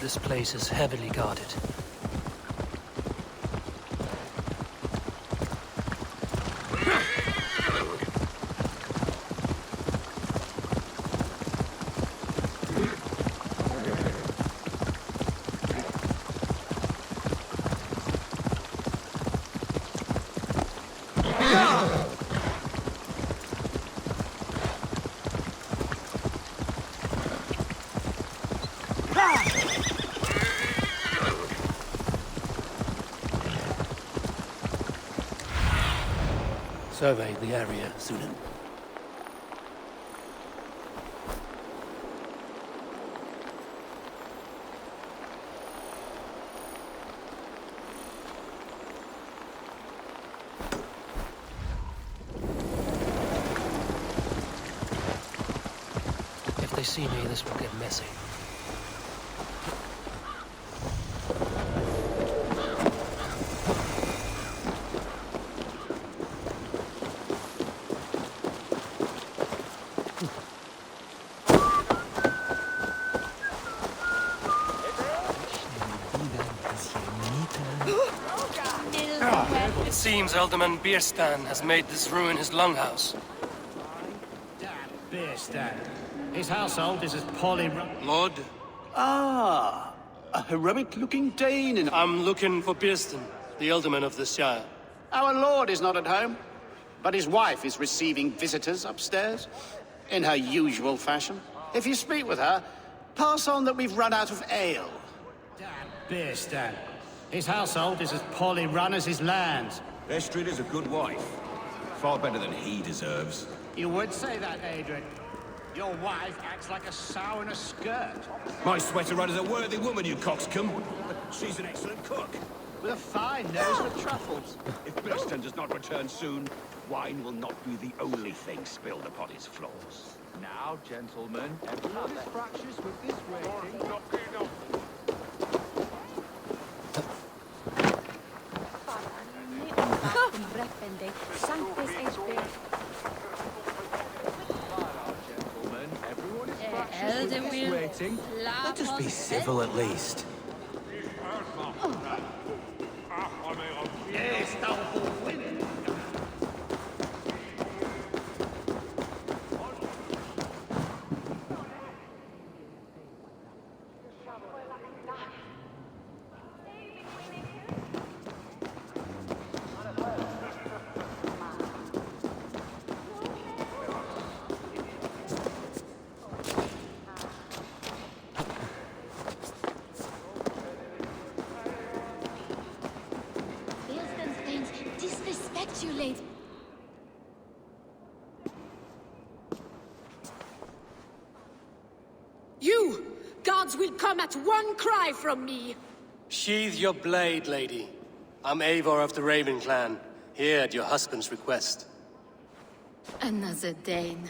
This place is heavily guarded. Survey the area, Sunan. If they see me, this will get messy. It seems Alderman Bierstan has made this ruin his longhouse. Damn Bierstan. His household is as poly... Lord, Ah, a heroic-looking Dane in... I'm looking for Bierstan, the Alderman of the Shire. Our lord is not at home, but his wife is receiving visitors upstairs, in her usual fashion. If you speak with her, pass on that we've run out of ale. Damn Bierstan. His household is as poorly run as his lands. Estrid is a good wife. Far better than he deserves. You would say that, Adrian. Your wife acts like a sow in a skirt. My sweater run is a worthy woman, you coxcomb. She's an excellent cook. With a fine nose for truffles. If Birston does not return soon, wine will not be the only thing spilled upon his floors. Now, gentlemen, everyone is fractious with this rating. Gentlemen, everyone is fractious with this rating. Let us be civil at least. You! Guards will come at one cry from me! Sheathe your blade, lady. I'm Eivor of the Raven clan, here at your husband's request. Another Dane.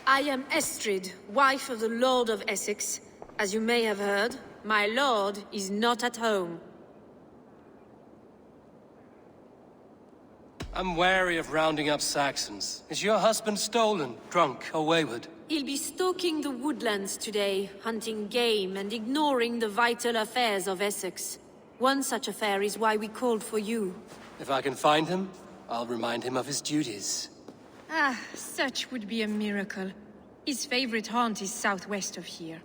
I am Estrid, wife of the Lord of Essexe. As you may have heard, my lord is not at home. I'm wary of rounding up Saxons. Is your husband stolen, drunk, or wayward? He'll be stalking the woodlands today, hunting game and ignoring the vital affairs of Essex. One such affair is why we called for you. If I can find him, I'll remind him of his duties. Ah, such would be a miracle. His favorite haunt is southwest of here.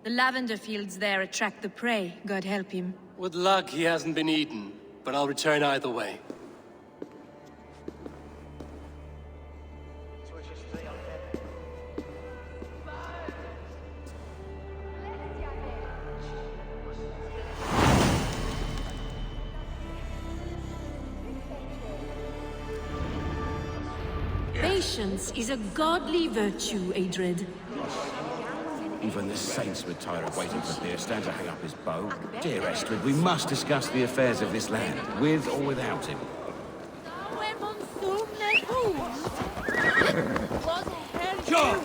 The lavender fields there attract the prey, God help him. With luck, he hasn't been eaten, but I'll return either way. Patience is a godly virtue, Adred. Even the saints would tire of waiting for Beerstan to hang up his bow. Dear Estrid, we must discuss the affairs of this land, with or without him. Sure.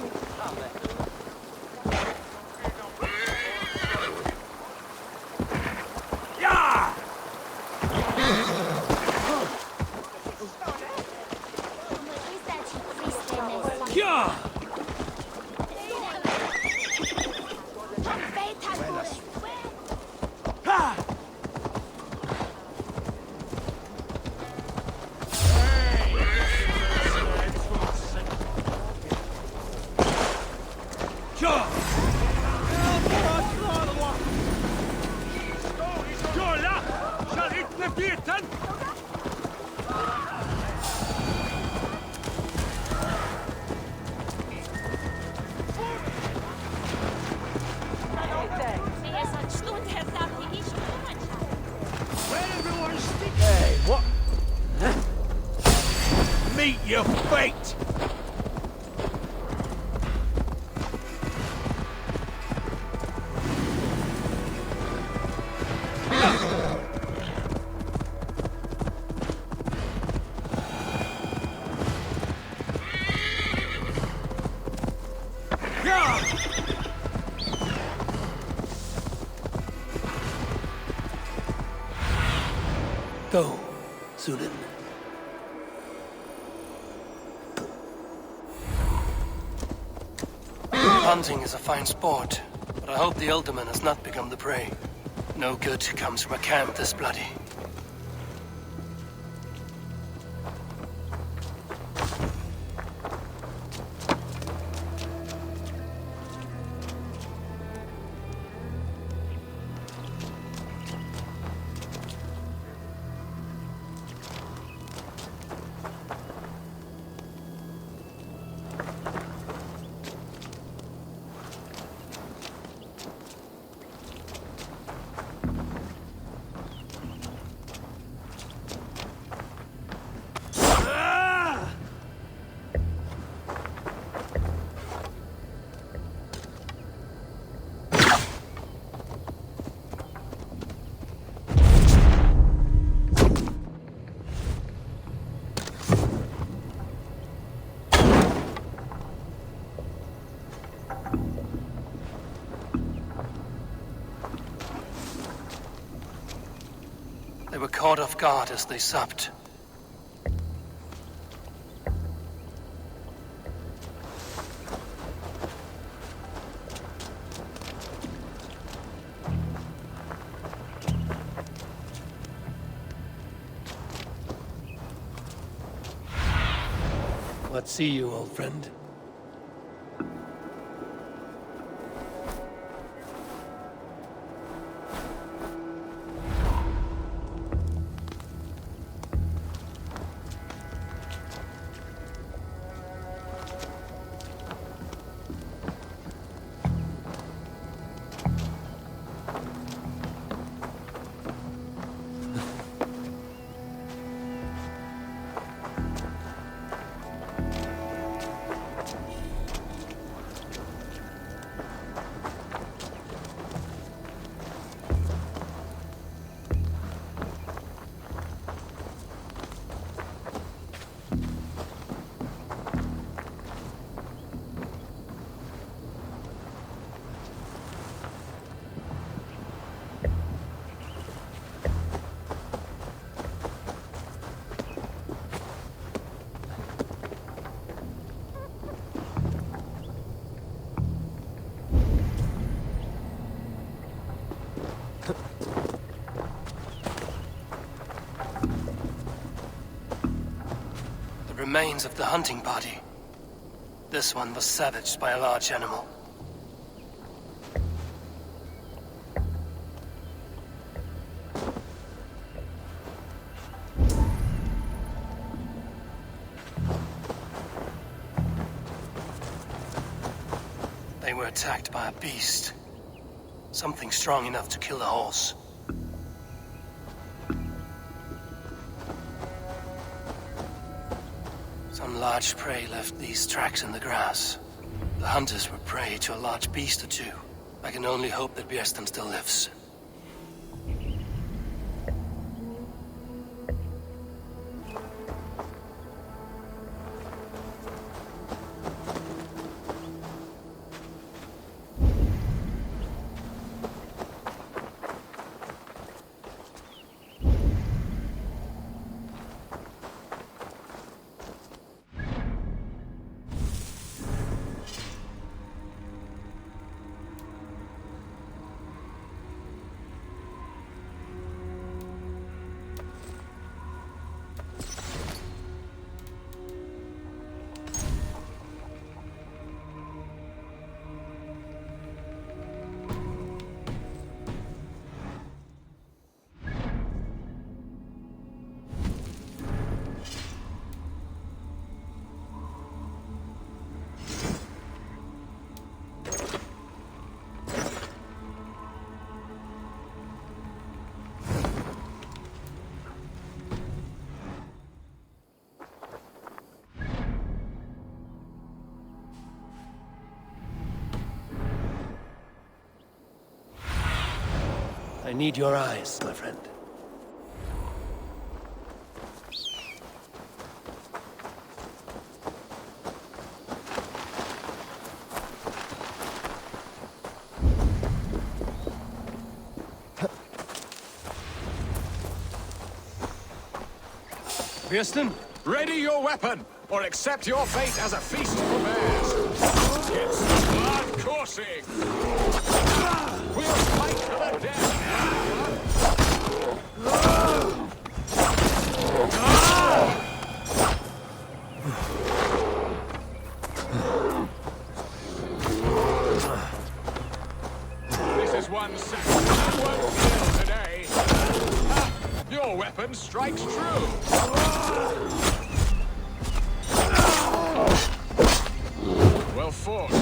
Hey, what? Meet your fate! Go, Sunan. Hunting is a fine sport, but I hope the Alderman has not become the prey. No good comes from a camp this bloody. They were caught off guard as they supped. What see you, old friend? remains of the hunting party. This one was savaged by a large animal. They were attacked by a beast. Something strong enough to kill a horse. Some large prey left these tracks in the grass. The hunters were prey to a large beast or two. I can only hope that Bjersten still lives. I need your eyes, my friend. Bjersten? Ready your weapon, or accept your fate as a feast for bears. It's blood coursing. We'll fight to the death. This is one second. That won't kill today. Your weapon strikes true. Well fought.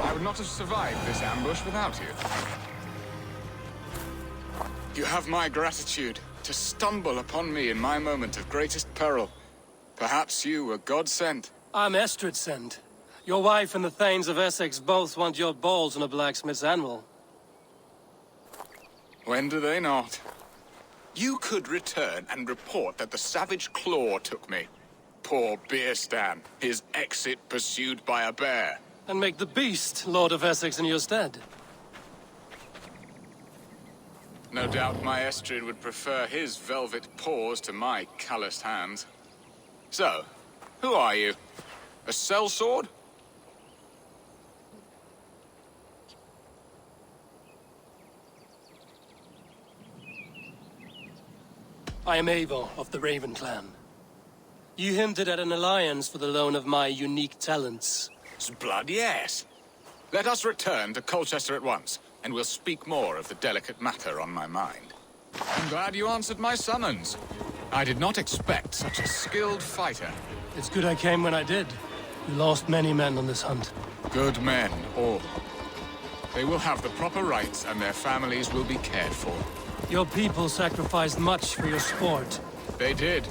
I would not have survived this ambush without you. You have my gratitude to stumble upon me in my moment of greatest peril. Perhaps you were God-sent. I'm Estrid sent. Your wife and the Thanes of Essex both want your balls on a blacksmith's anvil. When do they not? You could return and report that the savage claw took me. Poor Bjersten, his exit pursued by a bear. And make the beast Lord of Essex in your stead. No doubt my Estrid would prefer his velvet paws to my calloused hands. So, who are you? A sellsword? I am Eivor of the Raven clan. You hinted at an alliance for the loan of my unique talents. Blood, yes. Let us return to Colchester at once, and we'll speak more of the delicate matter on my mind. I'm glad you answered my summons. I did not expect such a skilled fighter. It's good I came when I did. We lost many men on this hunt. Good men, all. They will have the proper rights, and their families will be cared for. Your people sacrificed much for your sport. They did.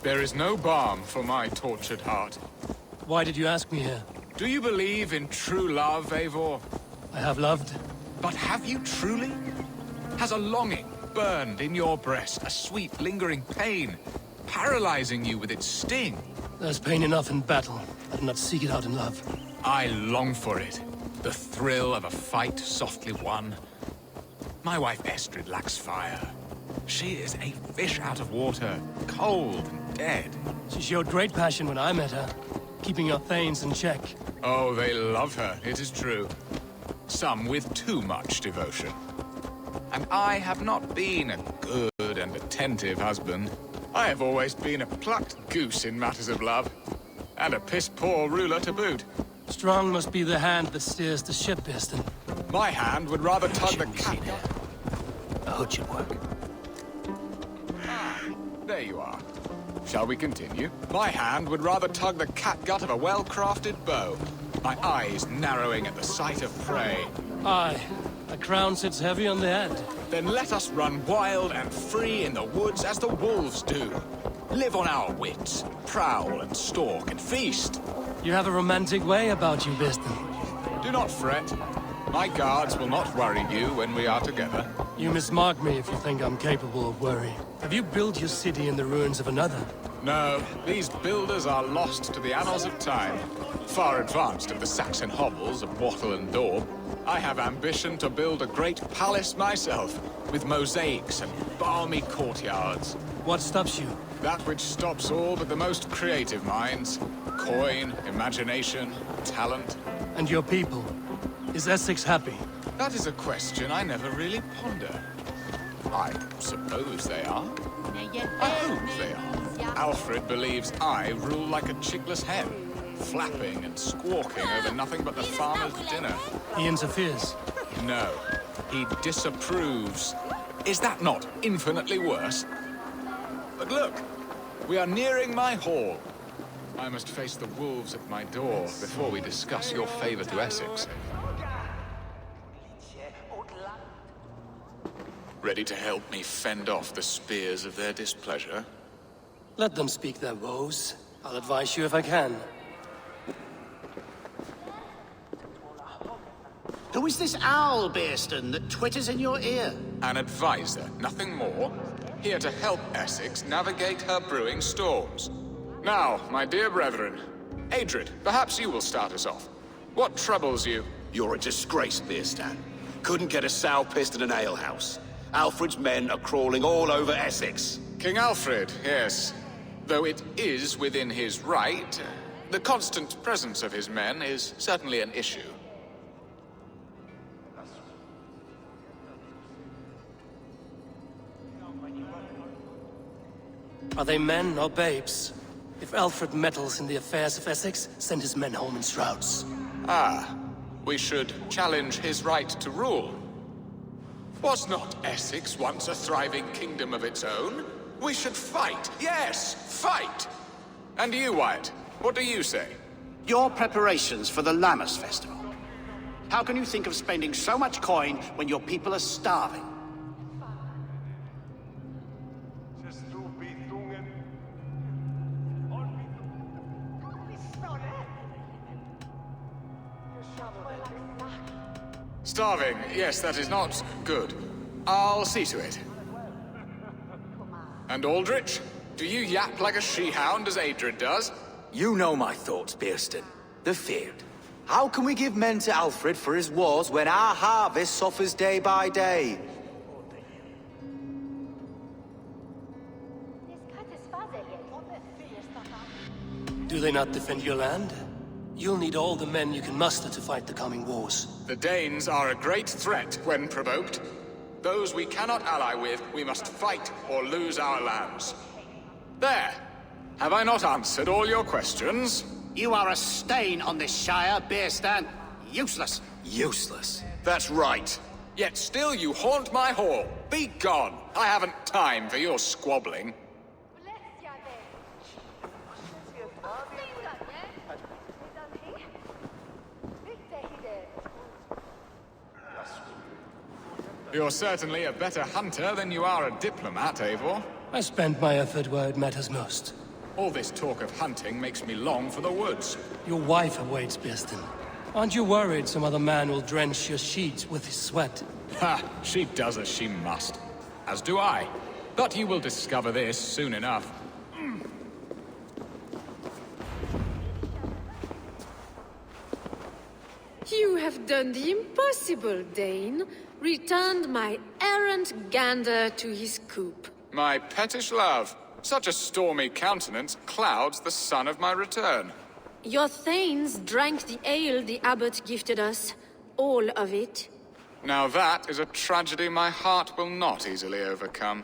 There is no balm for my tortured heart. Why did you ask me here? Do you believe in true love, Eivor? I have loved. But have you truly? Has a longing burned in your breast, a sweet, lingering pain, paralyzing you with its sting? There's pain enough in battle. I do not seek it out in love. I long for it. The thrill of a fight softly won. My wife Estrid lacks fire. She is a fish out of water, cold and dead. She showed great passion when I met her, keeping your Thanes in check. Oh, they love her, it is true. Some with too much devotion. And I have not been a good and attentive husband. I have always been a plucked goose in matters of love. And a piss-poor ruler to boot. Strong must be the hand that steers the ship, Biston. My hand would rather tug the cat. A hood should work. There you are. Shall we continue? My hand would rather tug the catgut of a well-crafted bow. My eyes narrowing at the sight of prey. Aye, a crown sits heavy on the head. Then let us run wild and free in the woods as the wolves do. Live on our wits, prowl and stalk and feast. You have a romantic way about you, Biston. Do not fret. My guards will not worry you when we are together. You mismark me if you think I'm capable of worry. Have you built your city in the ruins of another? No, these builders are lost to the annals of time. Far advanced of the Saxon hovels of Wattle and Daub. I have ambition to build a great palace myself, with mosaics and balmy courtyards. What stops you? That which stops all but the most creative minds. Coin, imagination, talent. And your people? Is Essex happy? That is a question I never really ponder. I suppose they are. I hope they are. Alfred believes I rule like a chickless hen, flapping and squawking over nothing but the farmer's dinner. He interferes. No, he disapproves. Is that not infinitely worse? But look, we are nearing my hall. I must face the wolves at my door before we discuss your favor to Essex. Ready to help me fend off the spears of their displeasure? Let them speak their woes. I'll advise you if I can. Who is this owl, Bearston, that twitters in your ear? An advisor, nothing more. Here to help Essex navigate her brewing storms. Now, my dear brethren, Adrid, perhaps you will start us off. What troubles you? You're a disgrace, Beerstan. Couldn't get a sow pissed in an alehouse. Alfred's men are crawling all over Essex. King Alfred, yes. Though it is within his right, the constant presence of his men is certainly an issue. Are they men or babes? If Alfred meddles in the affairs of Essex, send his men home in shrouds. Ah, we should challenge his right to rule. Was not Essex once a thriving kingdom of its own? We should fight, yes, fight! And you, Wyatt, what do you say? Your preparations for the Lammas festival. How can you think of spending so much coin when your people are starving? Starving, yes, that is not good. I'll see to it. And Aldrich, do you yap like a she-hound as Adrid does? You know my thoughts, Bearston. They're feared. How can we give men to Alfred for his wars when our harvest suffers day by day? Do they not defend your land? You'll need all the men you can muster to fight the coming wars. The Danes are a great threat when provoked. Those we cannot ally with, we must fight or lose our lands. There! Have I not answered all your questions? You are a stain on this shire, Bearstan. Useless. Useless. That's right. Yet still you haunt my hall. Be gone! I haven't time for your squabbling. You're certainly a better hunter than you are a diplomat, Eivor. I spend my effort where it matters most. All this talk of hunting makes me long for the woods. Your wife awaits, Biston. Aren't you worried some other man will drench your sheets with his sweat? Ha! She does as she must. As do I. But you will discover this soon enough. You have done the impossible, Dane. Returned my errant gander to his coop. My pettish love. Such a stormy countenance clouds the sun of my return. Your thanes drank the ale the abbot gifted us. All of it. Now that is a tragedy my heart will not easily overcome.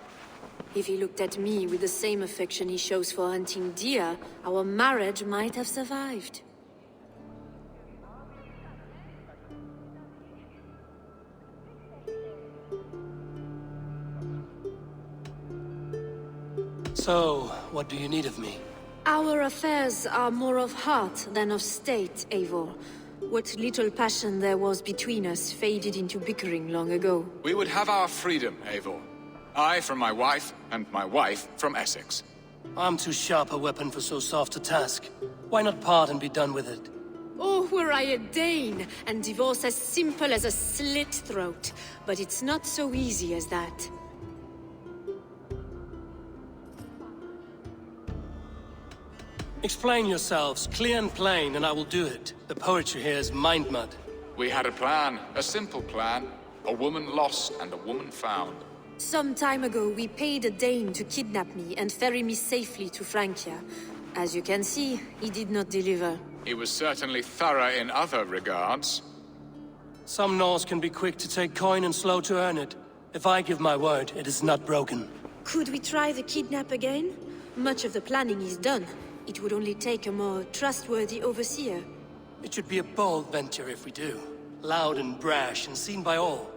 If he looked at me with the same affection he shows for hunting deer, our marriage might have survived. So, what do you need of me? Our affairs are more of heart than of state, Eivor. What little passion there was between us faded into bickering long ago. We would have our freedom, Eivor. I from my wife, and my wife from Essex. I'm too sharp a weapon for so soft a task. Why not part and be done with it? Oh, were I a Dane, and divorce as simple as a slit throat. But it's not so easy as that. Explain yourselves, clear and plain, and I will do it. The poetry here is mind mud. We had a plan, a simple plan. A woman lost and a woman found. Some time ago, we paid a Dane to kidnap me and ferry me safely to Francia. As you can see, he did not deliver. He was certainly thorough in other regards. Some Norse can be quick to take coin and slow to earn it. If I give my word, it is not broken. Could we try the kidnap again? Much of the planning is done. It would only take a more trustworthy overseer. It should be a bold venture if we do. Loud and brash and seen by all.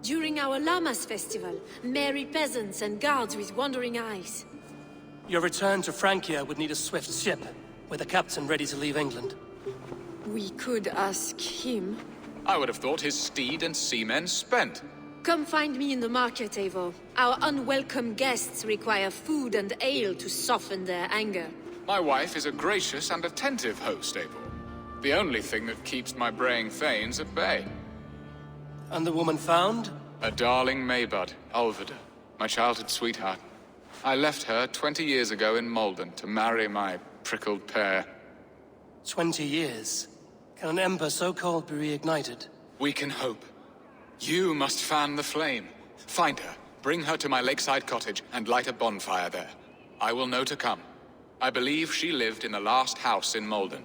During our Llamas festival, merry peasants and guards with wandering eyes. Your return to Francia would need a swift ship, with a captain ready to leave England. We could ask him. I would have thought his steed and seamen spent. Come find me in the market, Eivor. Our unwelcome guests require food and ale to soften their anger. My wife is a gracious and attentive host, Eivor. The only thing that keeps my braying thanes at bay. And the woman found? A darling Maybud, Alvida, my childhood sweetheart. I left her 20 years ago in Malden to marry my prickled pear. 20 years? Can an ember so cold be reignited? We can hope. You must fan the flame. Find her, bring her to my lakeside cottage, and light a bonfire there. I will know to come. I believe she lived in the last house in Malden.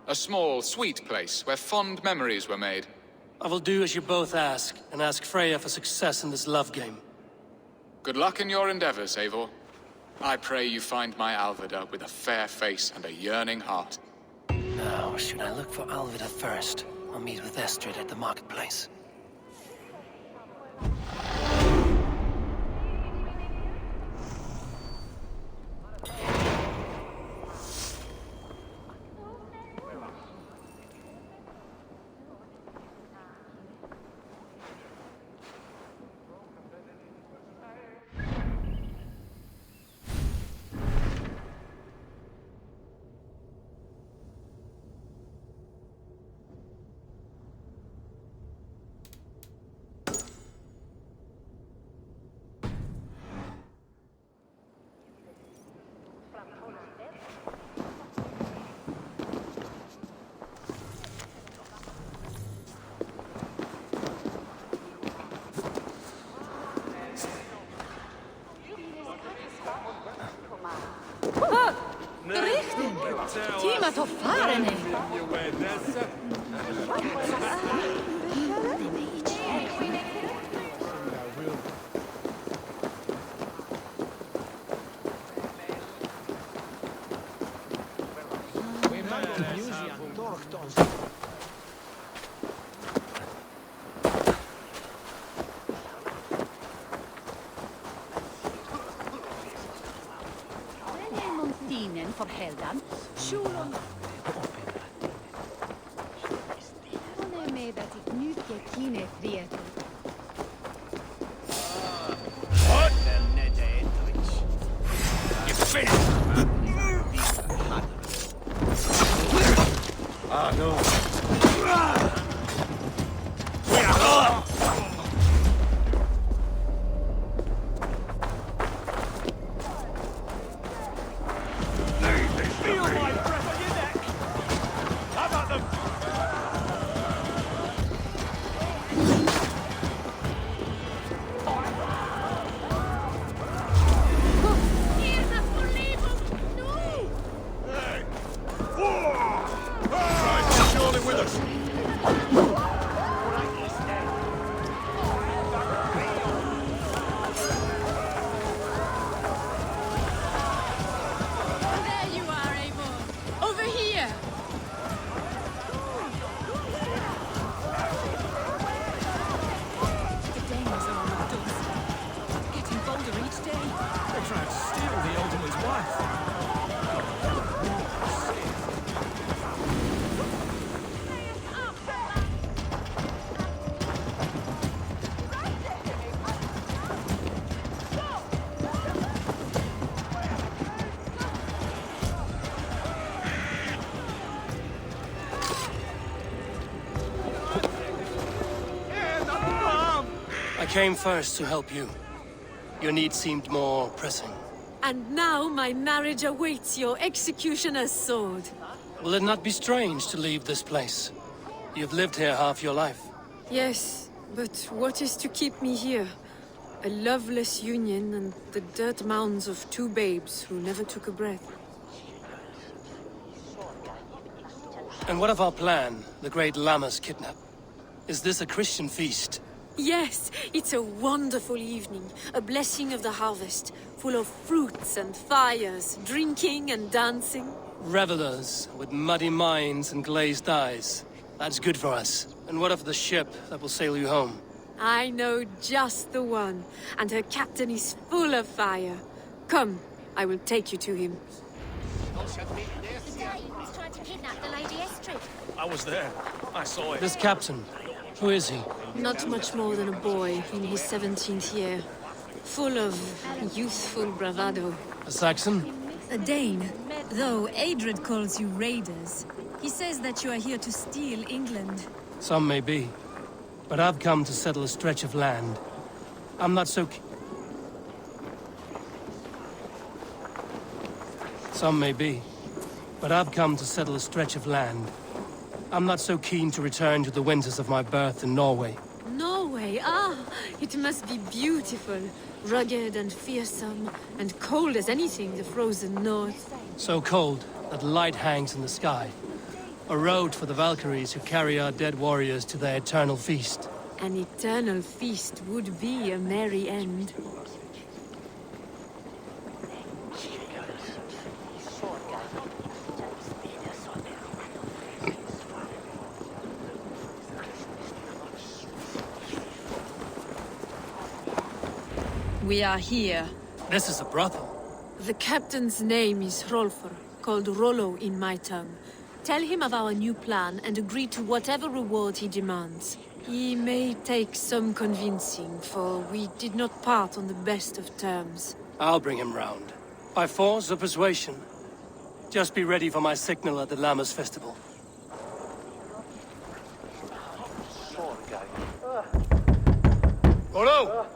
A small, sweet place where fond memories were made. I will do as you both ask, and ask Freya for success in this love game. Good luck in your endeavors, Eivor. I pray you find my Alvida with a fair face and a yearning heart. Now, should I look for Alvida first, or meet with Estrid at the marketplace? Tima to farene! For Heldan, Schulen. Hon är med att ett mycket kine frihet. Ah, no. came first to help you. Your need seemed more pressing. And now my marriage awaits your executioner's sword. Will it not be strange to leave this place? You've lived here half your life. Yes, but what is to keep me here? A loveless union and the dirt mounds of two babes who never took a breath. And what of our plan, the great Lamma's kidnap? Is this a Christian feast? Yes, it's a wonderful evening, a blessing of the harvest, full of fruits and fires, drinking and dancing. Revelers with muddy minds and glazed eyes. That's good for us. And what of the ship that will sail you home? I know just the one, and her captain is full of fire. Come, I will take you to him. Trying to kidnap the Lady Estrid. I was there. I saw it. This captain, who is he? Not much more than a boy in his 17th year, full of youthful bravado. A Saxon? A Dane, though Adred calls you raiders. He says that you are here to steal England. Some may be. But I've come to settle a stretch of land. I'm not so... Some may be. But I've come to settle a stretch of land. I'm not so keen to return to the winters of my birth in Norway. Norway, ah, it must be beautiful. Rugged and fearsome, and cold as anything the frozen north. So cold that light hangs in the sky. A road for the Valkyries who carry our dead warriors to their eternal feast. An eternal feast would be a merry end. We are here. This is a brothel. The captain's name is Hrolfr, called Rollo in my tongue. Tell him of our new plan and agree to whatever reward he demands. He may take some convincing, for we did not part on the best of terms. I'll bring him round. By force or persuasion. Just be ready for my signal at the Lammas festival. Rollo!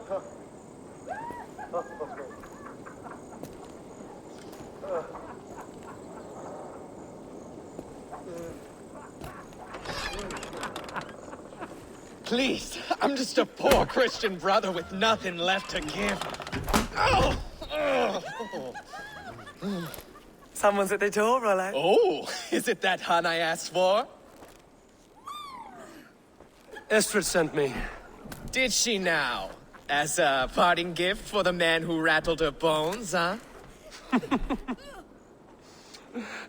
Please, I'm just a poor Christian brother with nothing left to give. Oh! Someone's at the door, Rollo. Oh, is it that hun I asked for? Estrid sent me. Did she now? As a parting gift for the man who rattled her bones, huh?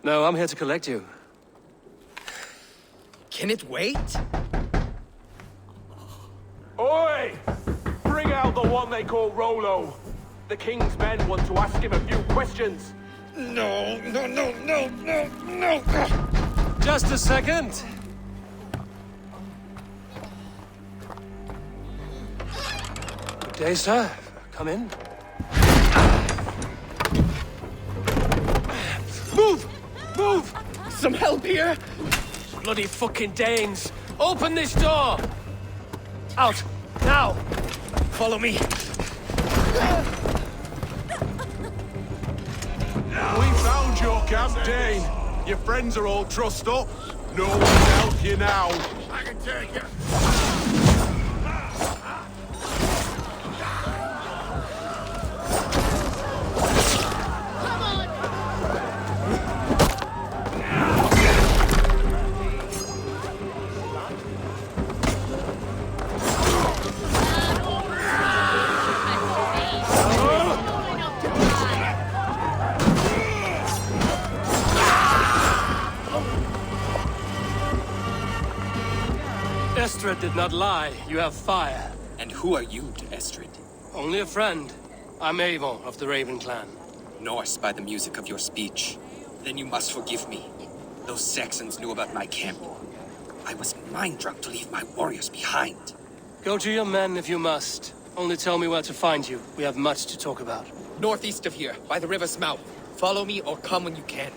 No, I'm here to collect you. Can it wait? Oi! Bring out the one they call Rollo. The king's men want to ask him a few questions. No. Just a second. Good day, sir. Come in. Move! Move! Some help here! Bloody fucking Danes! Open this door! Out! Now! Follow me! We found your camp, Dane. Your friends are all trussed up. No one can help you now. I can take it. Estrid did not lie. You have fire. And who are you to Estrid? Only a friend. I'm Avon of the Raven clan. Norse by the music of your speech. Then you must forgive me. Those Saxons knew about my camp. I was mind-drunk to leave my warriors behind. Go to your men if you must. Only tell me where to find you. We have much to talk about. Northeast of here, by the river's mouth. Follow me or come when you can.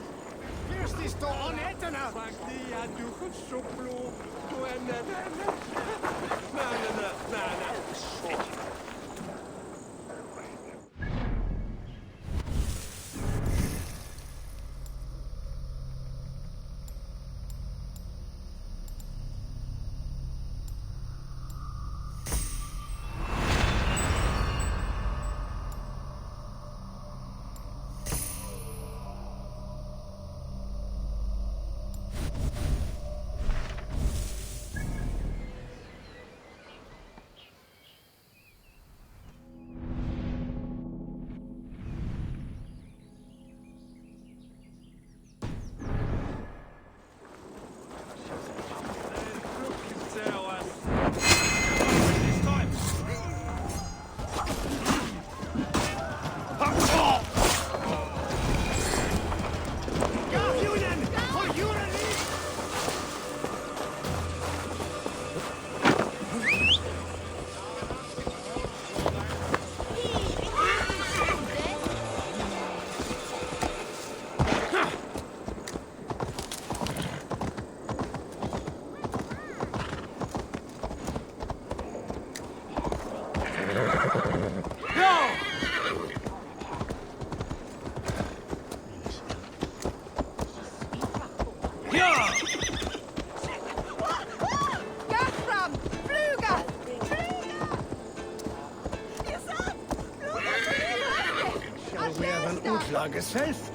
Lager self.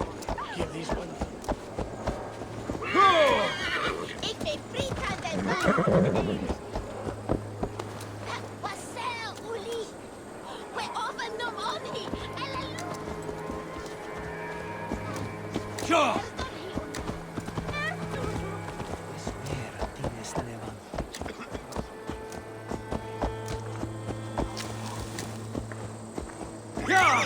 Give these one. Ik ben Friedland en Mann. Wasser, Uli. We open no money. Ja! Ja!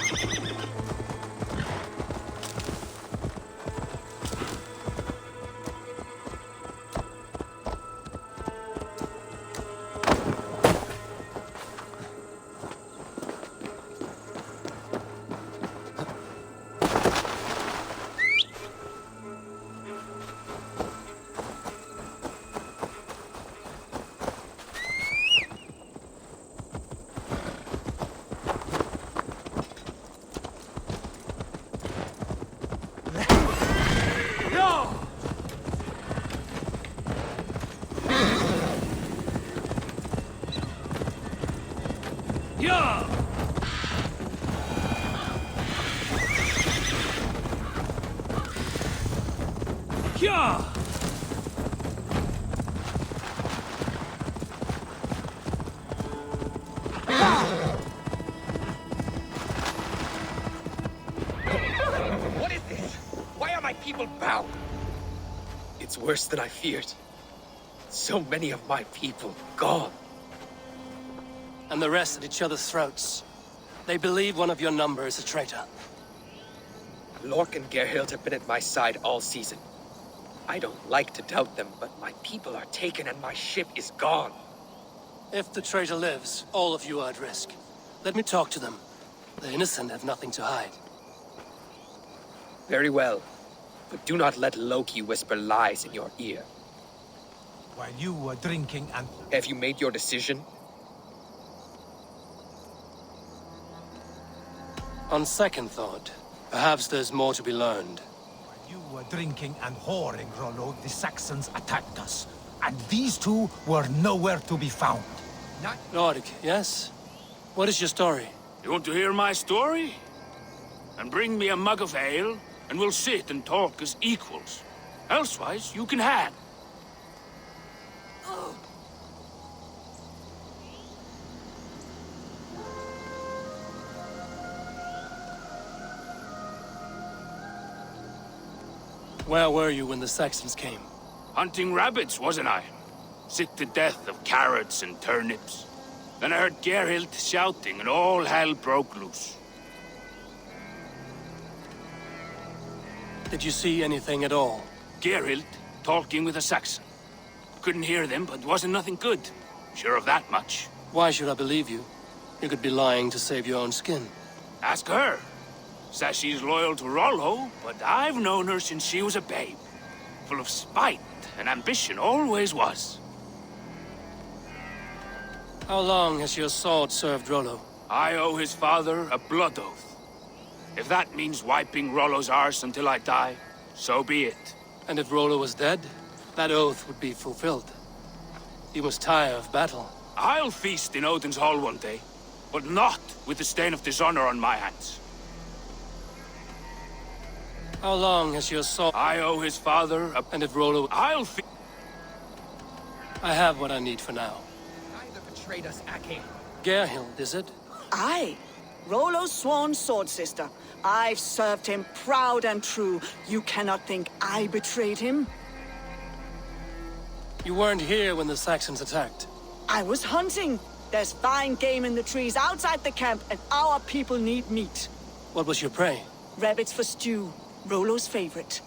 Ja! Ja! What is this? Why are my people bound? It's worse than I feared. So many of my people gone. And the rest at each other's throats. They believe one of your number is a traitor. Lork and Gerhild have been at my side all season. I don't like to doubt them, but my people are taken and my ship is gone. If the traitor lives, all of you are at risk. Let me talk to them. The innocent have nothing to hide. Very well. But do not let Loki whisper lies in your ear. While you were drinking and... Have you made your decision? On second thought, perhaps there's more to be learned. While you were drinking and whoring, Rollo, the Saxons attacked us. And these two were nowhere to be found. Lord, yes? What is your story? You want to hear my story? And bring me a mug of ale, and we'll sit and talk as equals. Elsewise, you can hang. Where were you when the Saxons came? Hunting rabbits, wasn't I? Sick to death of carrots and turnips. Then I heard Gerhild shouting, and all hell broke loose. Did you see anything at all? Gerhild talking with a Saxon. Couldn't hear them, but wasn't nothing good. Sure of that much. Why should I believe you? You could be lying to save your own skin. Ask her. Says she's loyal to Rollo, but I've known her since she was a babe. Full of spite and ambition, always was. How long has your sword served Rollo? I owe his father a blood oath. If that means wiping Rollo's arse until I die, so be it. And if Rollo was dead, that oath would be fulfilled. You must tire of battle. I'll feast in Odin's hall one day, but not with the stain of dishonor on my hands. How long has your sword... I owe his father a... And if Rollo... I have what I need for now. Neither betrayed us, Ake. Gerhild, is it? Aye. Rollo's sworn sword sister. I've served him proud and true. You cannot think I betrayed him? You weren't here when the Saxons attacked. I was hunting. There's fine game in the trees outside the camp, and our people need meat. What was your prey? Rabbits for stew. Rollo's favorite.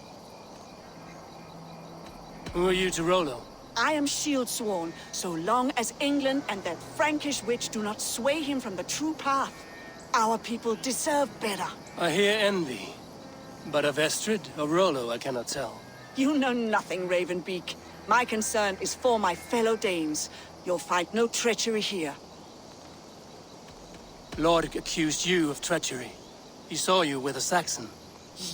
Who are you to Rollo? I am shield sworn, so long as England and that Frankish witch do not sway him from the true path. Our people deserve better. I hear envy. But of Estrid or Rollo, I cannot tell. You know nothing, Ravenbeak. My concern is for my fellow Danes. You'll find no treachery here. Lord accused you of treachery. He saw you with a Saxon.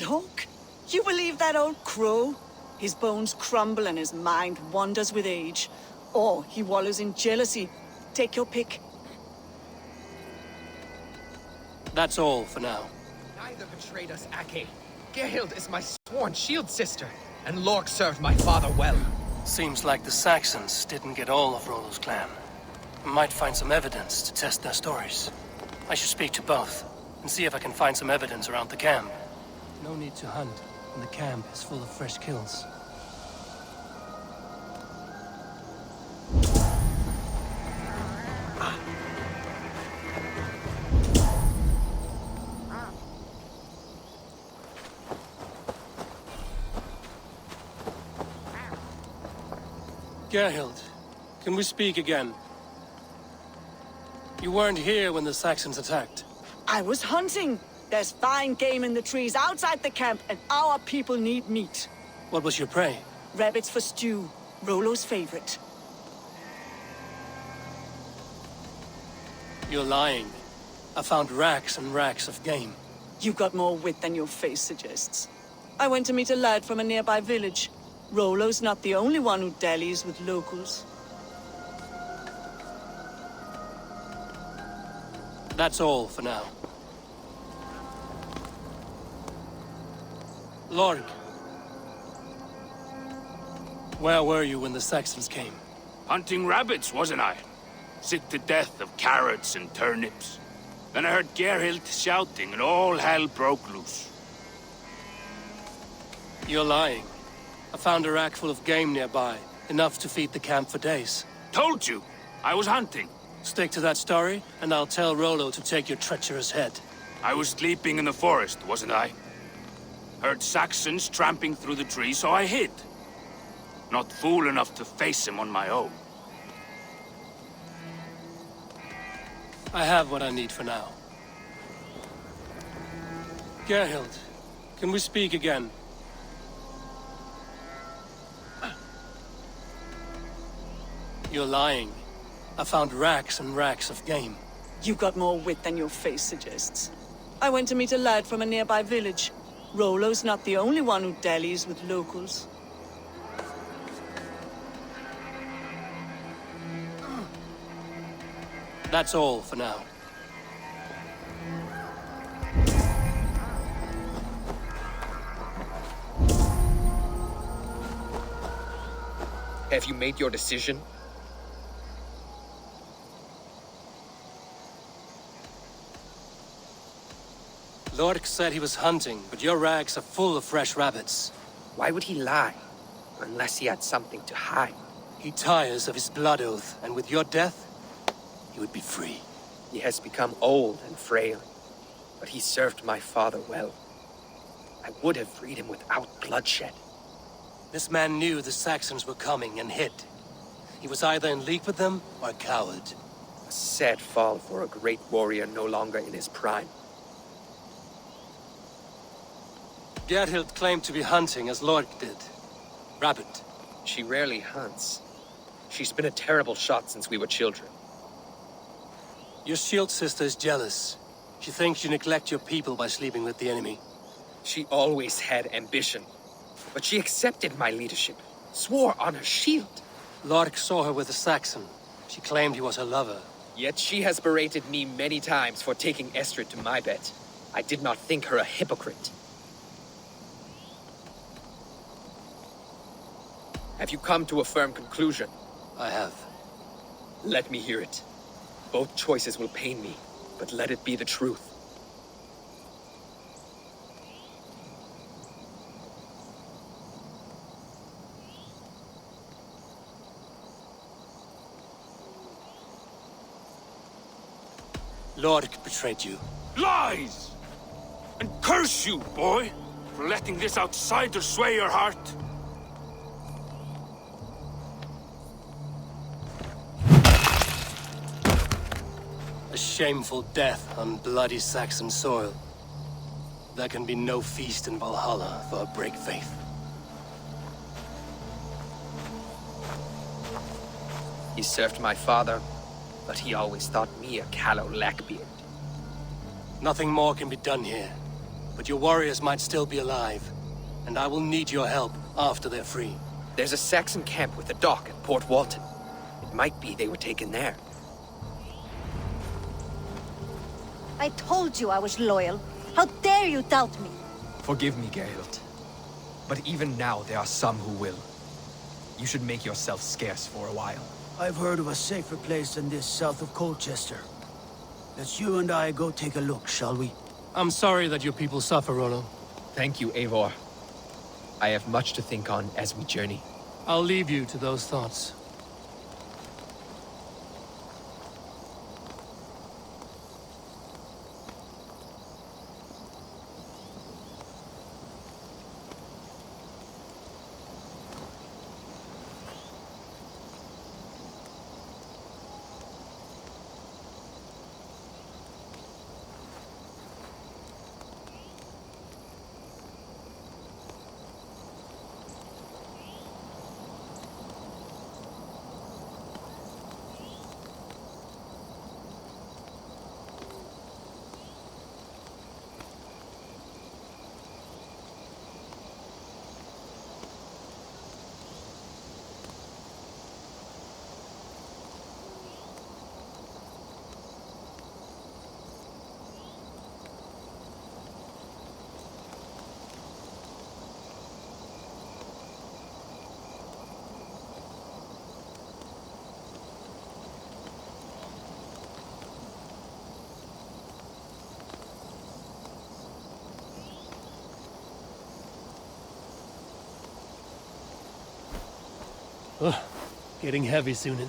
Look, you believe that old crow? His bones crumble and his mind wanders with age. Or he wallows in jealousy. Take your pick. That's all for now. Neither betrayed us, Ake. Gerhild is my sworn shield sister, and Lork served my father well. Seems like the Saxons didn't get all of Rollo's clan. Might find some evidence to test their stories. I should speak to both, and see if I can find some evidence around the camp. No need to hunt, and the camp is full of fresh kills. Gerhild, can we speak again? You weren't here when the Saxons attacked. I was hunting. There's fine game in the trees outside the camp, and our people need meat. What was your prey? Rabbits for stew, Rollo's favorite. You're lying. I found racks and racks of game. You got more wit than your face suggests. I went to meet a lad from a nearby village. Rollo's not the only one who dallies with locals. That's all for now. Lork. Where were you when the Saxons came? Hunting rabbits, wasn't I? Sick to death of carrots and turnips. Then I heard Gerhild shouting and all hell broke loose. You're lying. I found a rack full of game nearby, enough to feed the camp for days. Told you, I was hunting. Stick to that story, and I'll tell Rollo to take your treacherous head. I was sleeping in the forest, wasn't I? Heard Saxons tramping through the trees, so I hid. Not fool enough to face him on my own. I have what I need for now. Gerhild, can we speak again? You're lying. I found racks and racks of game. You got more wit than your face suggests. I went to meet a lad from a nearby village. Rollo's not the only one who dallies with locals. That's all for now. Have you made your decision? Lork said he was hunting, but your rags are full of fresh rabbits. Why would he lie? Unless he had something to hide. He tires of his blood oath, and with your death, he would be free. He has become old and frail, but he served my father well. I would have freed him without bloodshed. This man knew the Saxons were coming and hid. He was either in league with them or a coward. A sad fall for a great warrior no longer in his prime. Gerhild claimed to be hunting as Lork did. Rabbit. She rarely hunts. She's been a terrible shot since we were children. Your shield sister is jealous. She thinks you neglect your people by sleeping with the enemy. She always had ambition. But she accepted my leadership. Swore on her shield. Lork saw her with a Saxon. She claimed he was her lover. Yet she has berated me many times for taking Estrid to my bed. I did not think her a hypocrite. Have you come to a firm conclusion? I have. Let me hear it. Both choices will pain me, but let it be the truth. Lork betrayed you. Lies! And curse you, boy, for letting this outsider sway your heart. A shameful death on bloody Saxon soil. There can be no feast in Valhalla for a break faith. He served my father, but he always thought me a callow lackbeard. Nothing more can be done here, but your warriors might still be alive, and I will need your help after they're free. There's a Saxon camp with a dock at Port Walton. It might be they were taken there. I told you I was loyal. How dare you doubt me? Forgive me, Geralt. But even now, there are some who will. You should make yourself scarce for a while. I've heard of a safer place than this south of Colchester. Let's you and I go take a look, shall we? I'm sorry that your people suffer, Rollo. Thank you, Eivor. I have much to think on as we journey. I'll leave you to those thoughts. Ugh, getting heavy soon.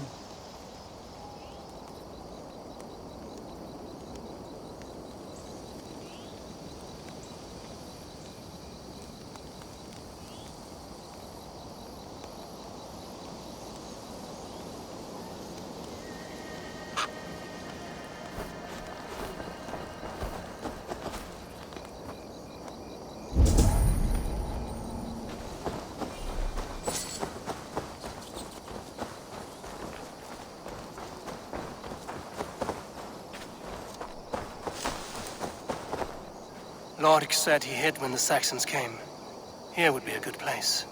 Lordic said he hid when the Saxons came. Here would be a good place.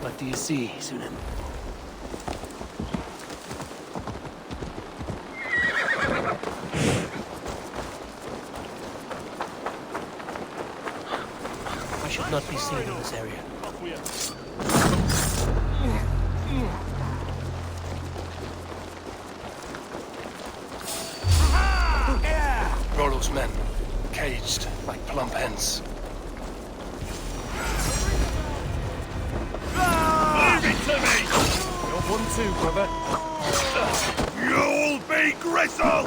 What do you see, Sunan? I should not be seen in this area. Rollo's men, caged like plump hens. Leave it to me! You're one too, brother. You'll be gristle!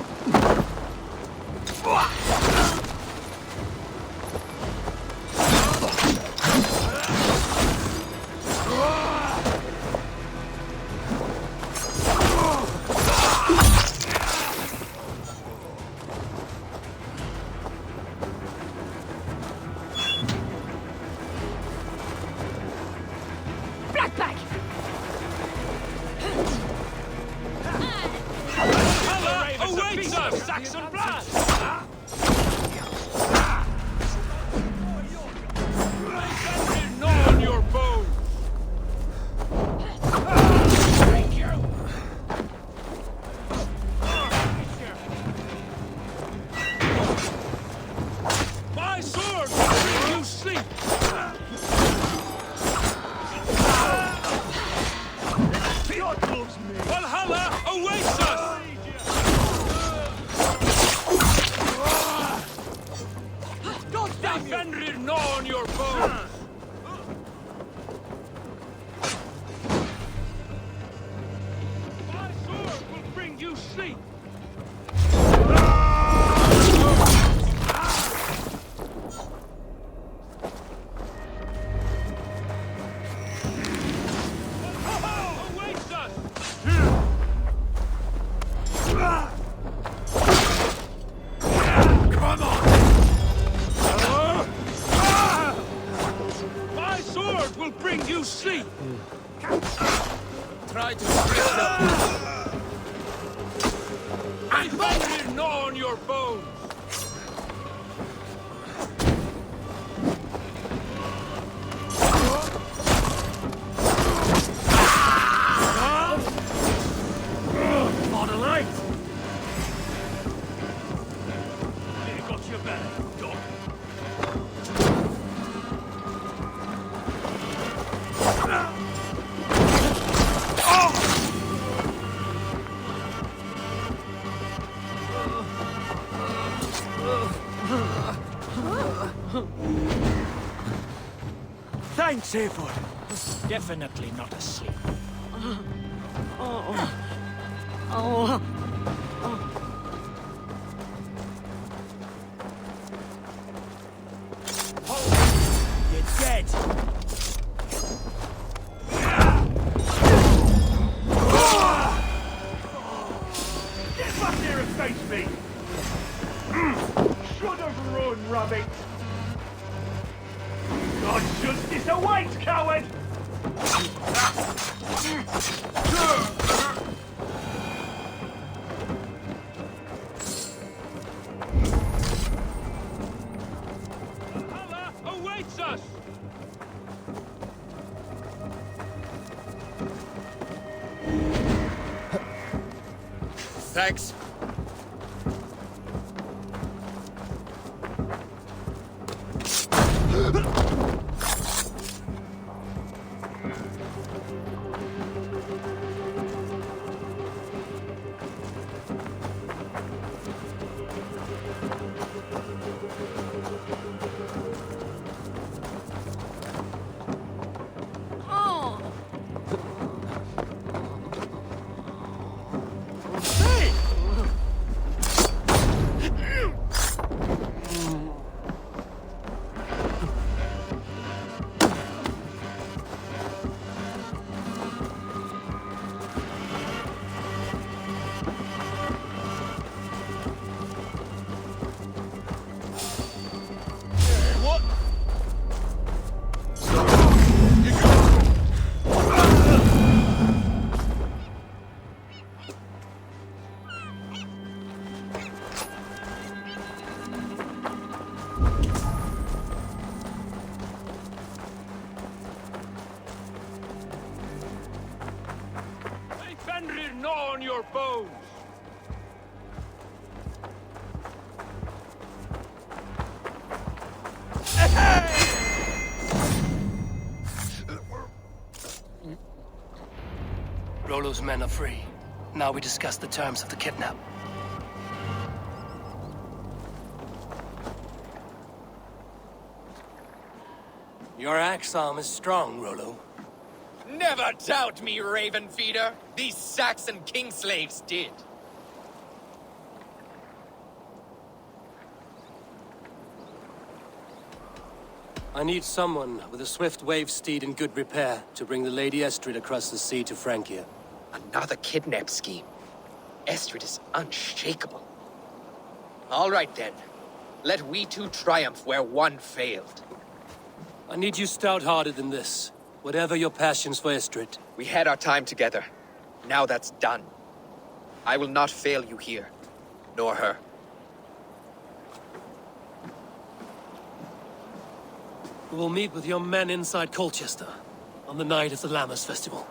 Saxon blood! Gnaw on your bone! Thank you! My sword will make you sleep! Valhalla awaits us! Fenrir, gnaw on your bones! My sword will bring you sleep! Thanks, Eivor. Definitely not asleep. You're dead. Get back here and face me! Should have run, rabbit! God's justice awaits, coward! Valhalla awaits us! Thanks. Gnaw on your bones! Rollo's men are free. Now we discuss the terms of the kidnap. Your axe arm is strong, Rollo. Never doubt me, Raven Feeder. These Saxon king slaves did. I need someone with a swift wave steed in good repair to bring the Lady Estrid across the sea to Francia. Another kidnap scheme. Estrid is unshakable. All right then. Let we two triumph where one failed. I need you stout-hearted in this. Whatever your passions for Estrid. We had our time together. Now that's done. I will not fail you here. Nor her. We will meet with your men inside Colchester on the night of the Lammas Festival.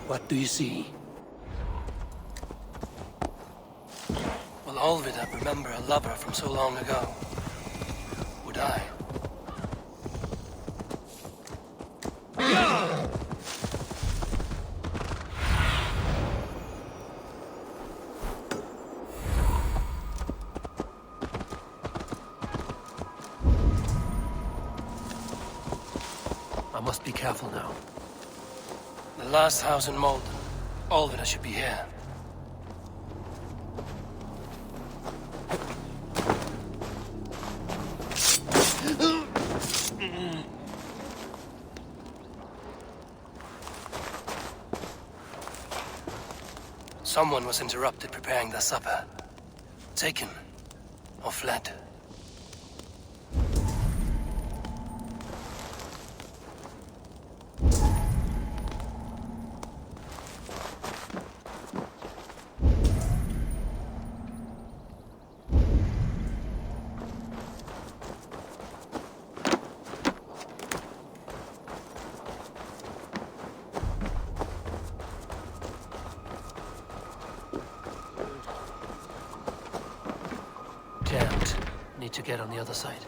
What do you see? Will Olvida remember a lover from so long ago? Would I? I must be careful now. The last house in Malden. Olvida should be here. Someone was interrupted preparing their supper. Taken or fled. Jammed. Need to get on the other side.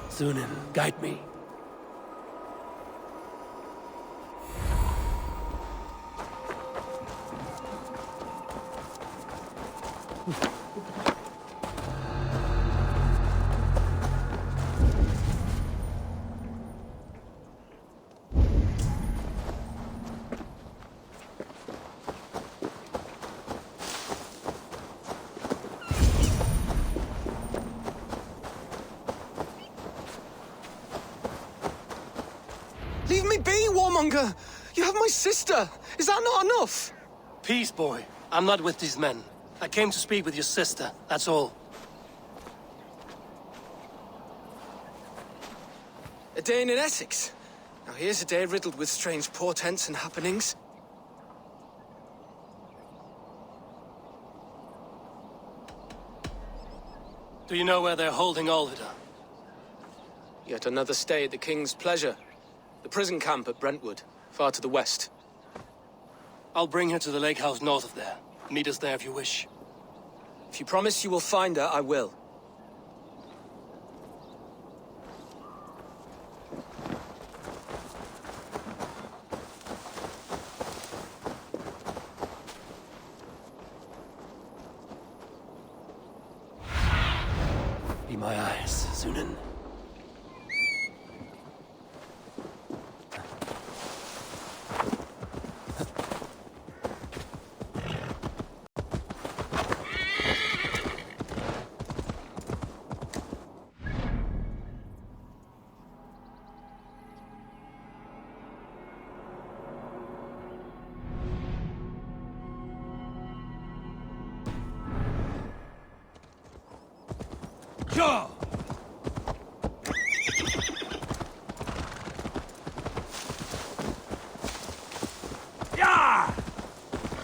Sunan, guide me. Leave me be, warmonger! You have my sister! Is that not enough? Peace, boy. I'm not with these men. I came to speak with your sister, that's all. A day in Essex. Now here's a day riddled with strange portents and happenings. Do you know where they're holding Olvida? Yet another stay at the King's pleasure. The prison camp at Brentwood, far to the west. I'll bring her to the lake house north of there. Meet us there if you wish. If you promise you will find her, I will. Be my eyes, Sunan.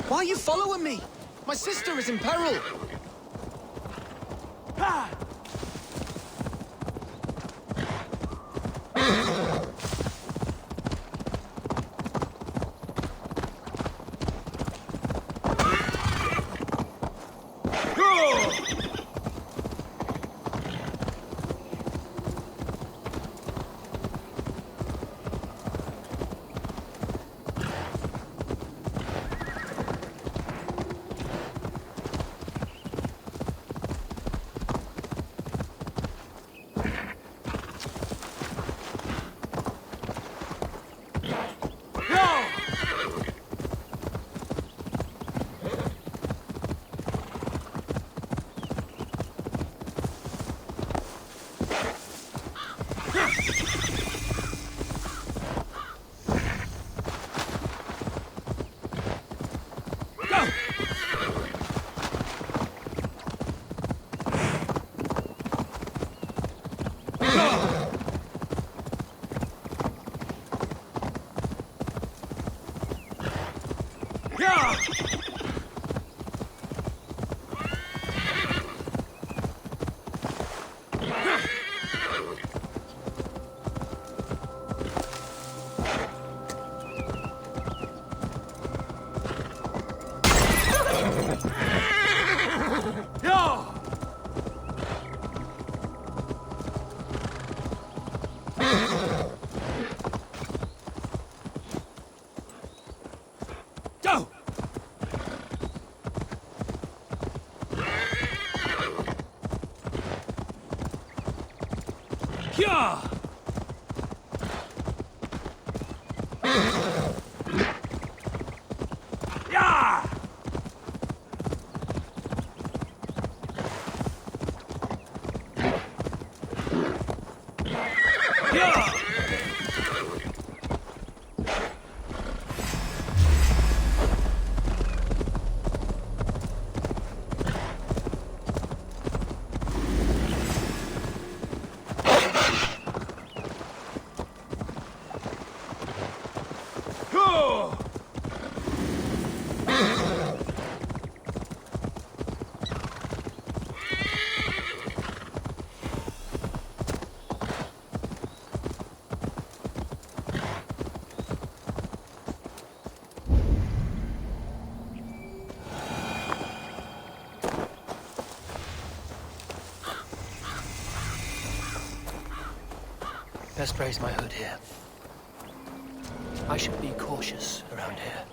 Why are you following me? My sister is in peril. Best raise my hood here. I should be cautious around here.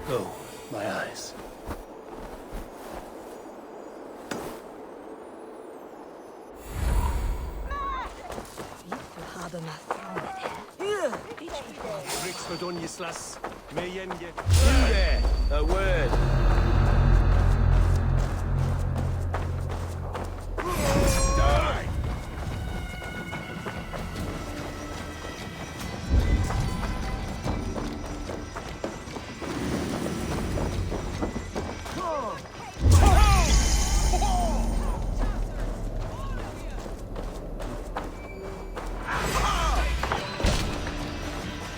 Oh, my eyes. A word.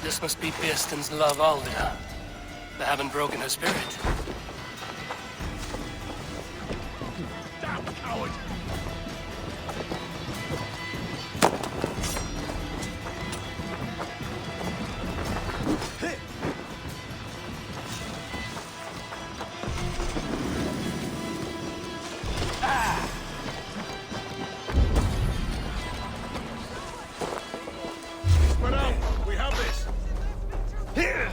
This must be Bearston's love Alda. They haven't broken her spirit. Damn coward! Spread out! We have this! Here!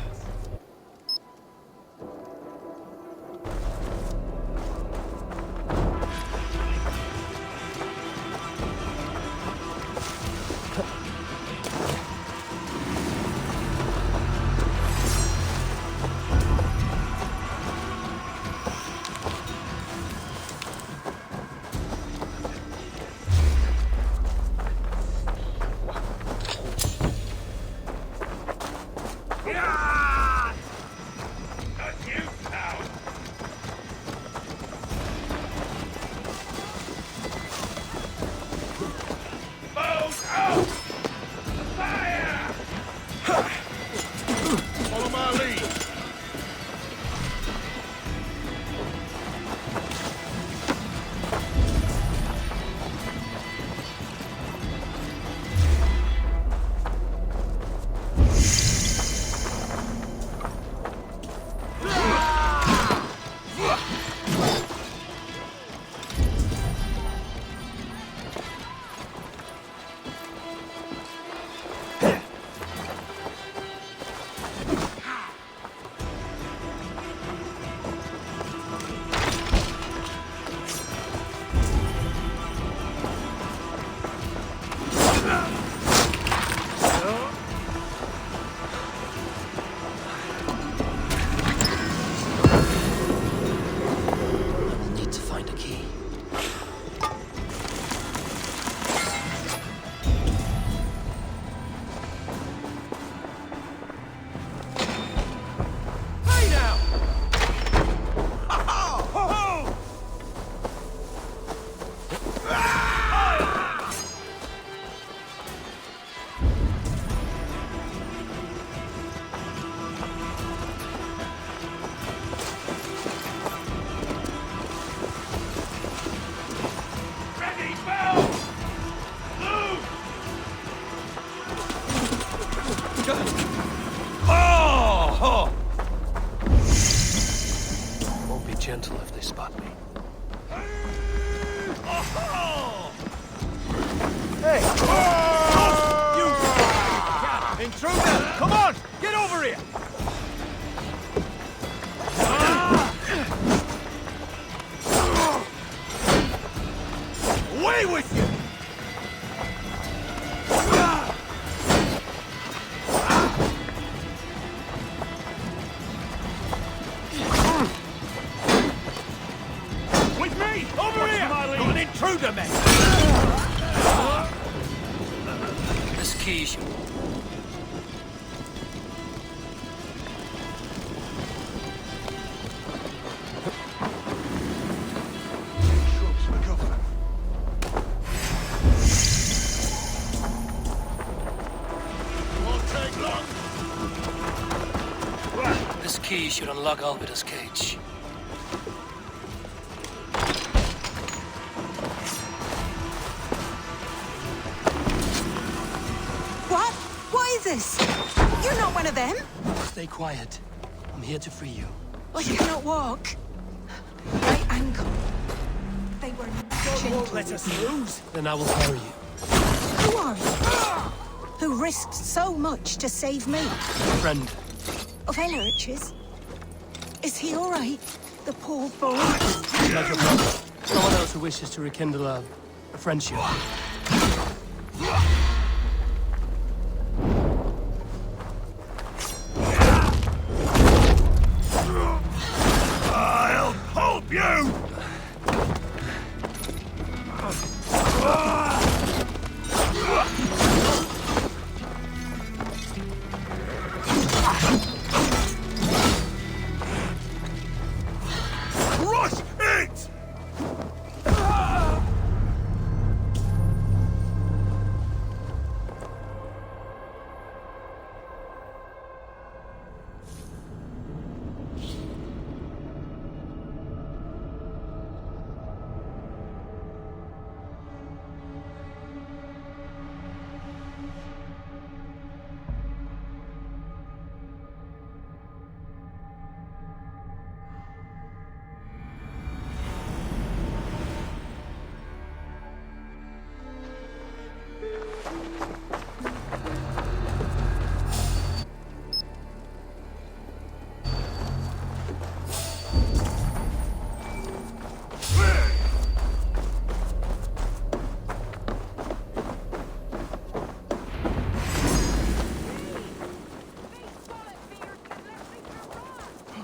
Away with you! With me! Over here! Got an intruder, man! This key should... This key should unlock Alvida's cage. What? What is this? You're not one of them? Stay quiet. I'm here to free you. I cannot walk. Right ankle. They were gentle. Let us lose. Then I will carry you. Who are you? Who risked so much to save me? Friend. Of Ellerch's? Is he all right? The poor boy? Like your brother. Someone else who wishes to rekindle a friendship. I'll help you! Crush it!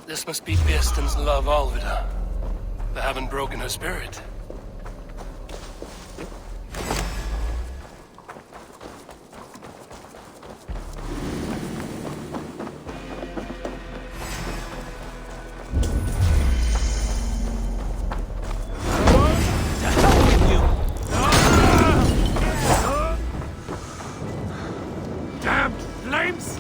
This must be Bearston's love, Alvida. They haven't broken her spirit. Damn flames!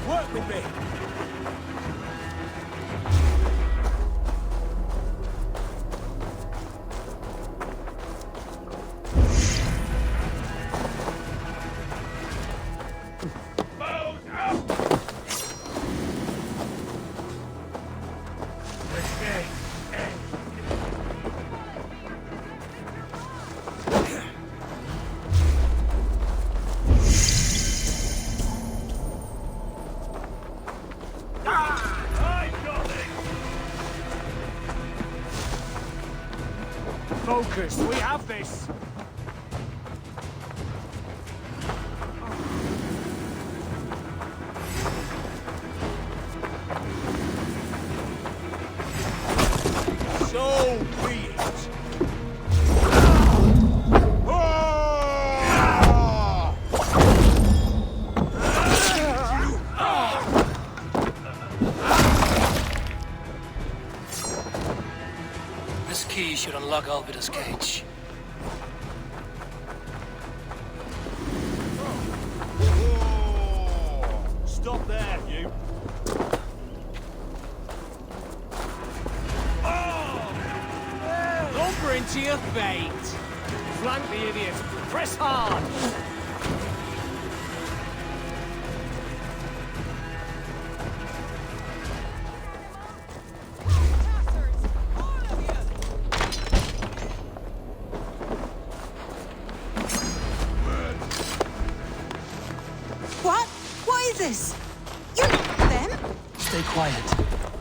Work with me! Focus, we have this! So be it! This key should unlock Alvida's cage. Stop there, you. Lumber into your fate! Flank the idiot! Press hard! What? What is this? You're them? Stay quiet.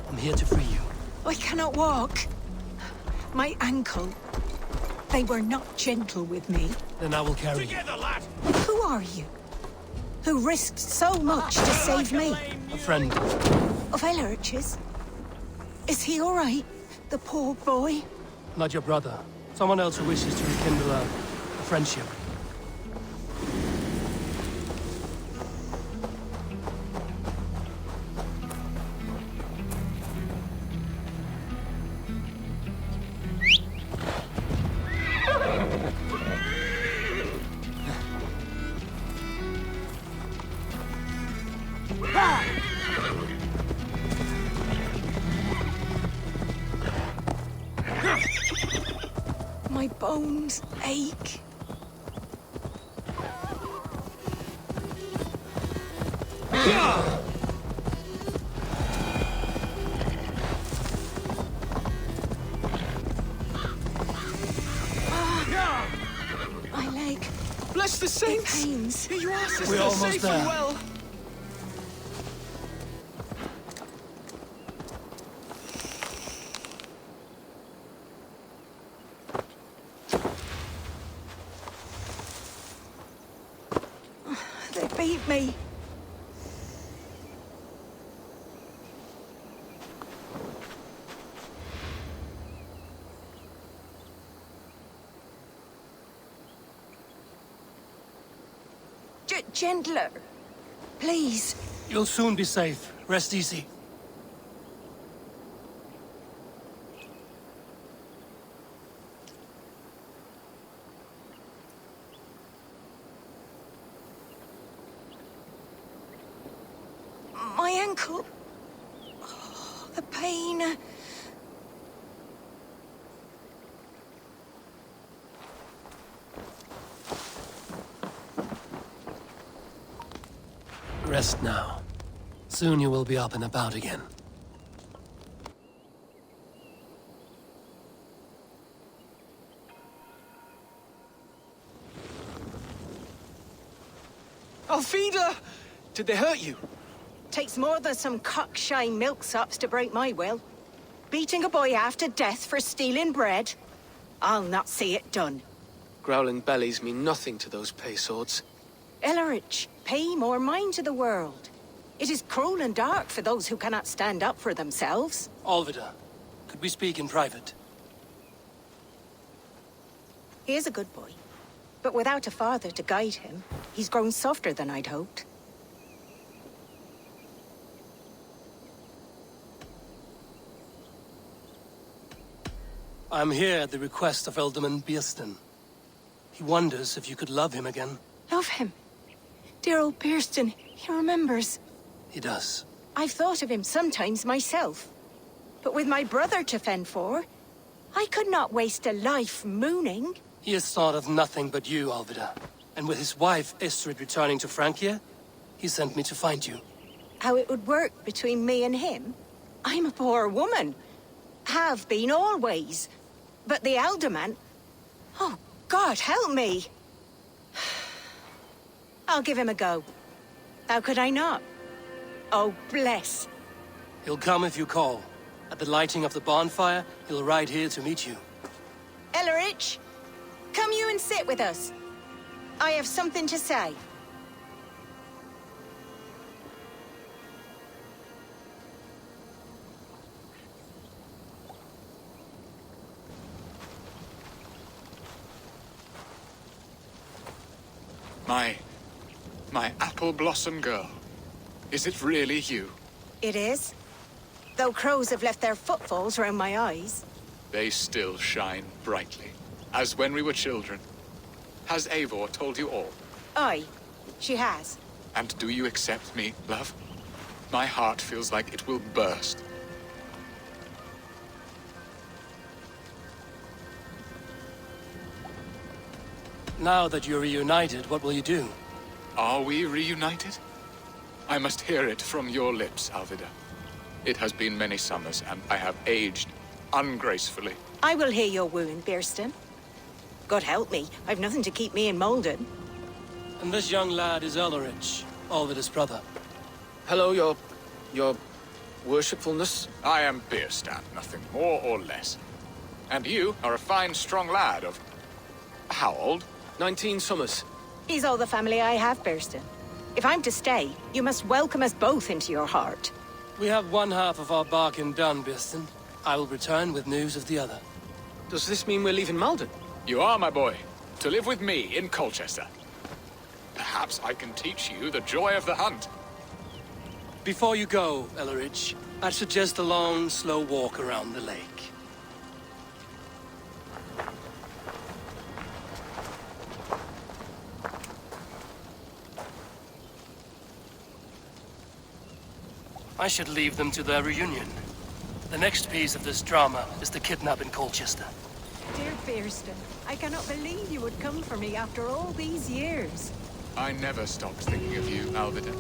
I'm here to free you. I cannot walk. My ankle. They were not gentle with me. Then I will carry you. Who are you? Who risked so much to save me? A friend. Of Elrich's? Is he all right? The poor boy? Not your brother. Someone else who wishes to rekindle a friendship. My bones ache. My leg. Bless the saints! It pains. Here you are, sister. We're almost safe there. and well. They beat me. Gentler. Please. You'll soon be safe. Rest easy. My ankle. Oh, the pain. Rest now. Soon you will be up and about again. Alfida! Did they hurt you? Takes more than some cockshy milksops to break my will. Beating a boy half to death for stealing bread? I'll not see it done. Growling bellies mean nothing to those pay swords. Ellerich, pay more mind to the world. It is cruel and dark for those who cannot stand up for themselves. Alvida, could we speak in private? He is a good boy. But without a father to guide him, he's grown softer than I'd hoped. I'm here at the request of Ealdorman Bearston. He wonders if you could love him again. Love him. Dear old Bearston, he remembers. He does. I've thought of him sometimes myself. But with my brother to fend for, I could not waste a life mooning. He has thought of nothing but you, Alvida. And with his wife, Estrid, returning to Francia, he sent me to find you. How it would work between me and him? I'm a poor woman. Have been always. But the Ealdorman... Oh, God, help me! I'll give him a go. How could I not? Oh, bless. He'll come if you call. At the lighting of the bonfire, he'll ride here to meet you. Ellerich, come you and sit with us. I have something to say. My apple blossom girl. Is it really you? It is. Though crows have left their footfalls round my eyes. They still shine brightly, as when we were children. Has Eivor told you all? Aye, she has. And do you accept me, love? My heart feels like it will burst. Now that you're reunited, what will you do? Are we reunited? I must hear it from your lips, Alvida. It has been many summers, and I have aged ungracefully. I will heal your wound, Birston. God help me, I've nothing to keep me in Malden. And this young lad is Ulrich, Alvida's brother. Hello, your worshipfulness. I am Bierstan, nothing more or less. And you are a fine, strong lad of... how old? 19 summers. He's all the family I have, Birston. If I'm to stay, you must welcome us both into your heart. We have one half of our bargain done, Birston. I will return with news of the other. Does this mean we're leaving Malden? You are, my boy, to live with me in Colchester. Perhaps I can teach you the joy of the hunt. Before you go, Ulrich, I'd suggest a long, slow walk around the lake. I should leave them to their reunion. The next piece of this drama is the kidnap in Colchester. Dear Birston, I cannot believe you would come for me after all these years. I never stopped thinking of you, Alvida.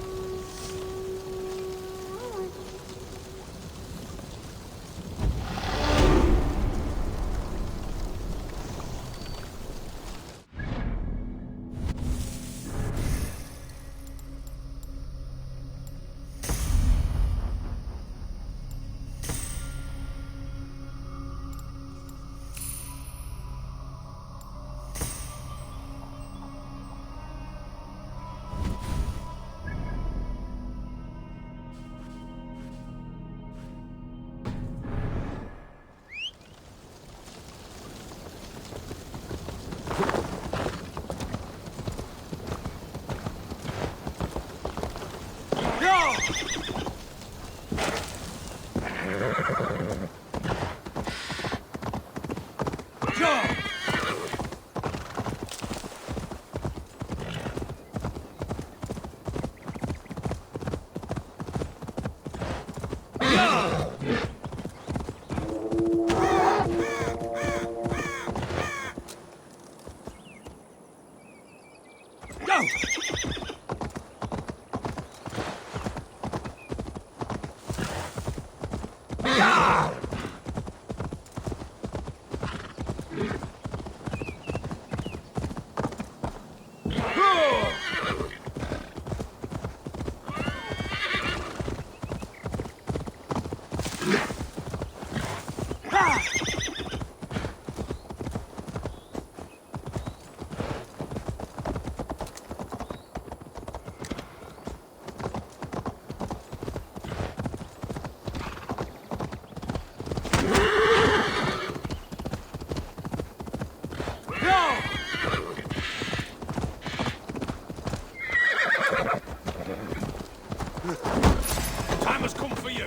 Time has come for you.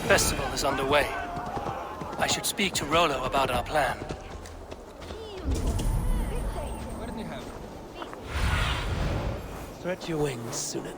Festival is underway. I should speak to Rollo about our plan. Stretch your wings, Sunan.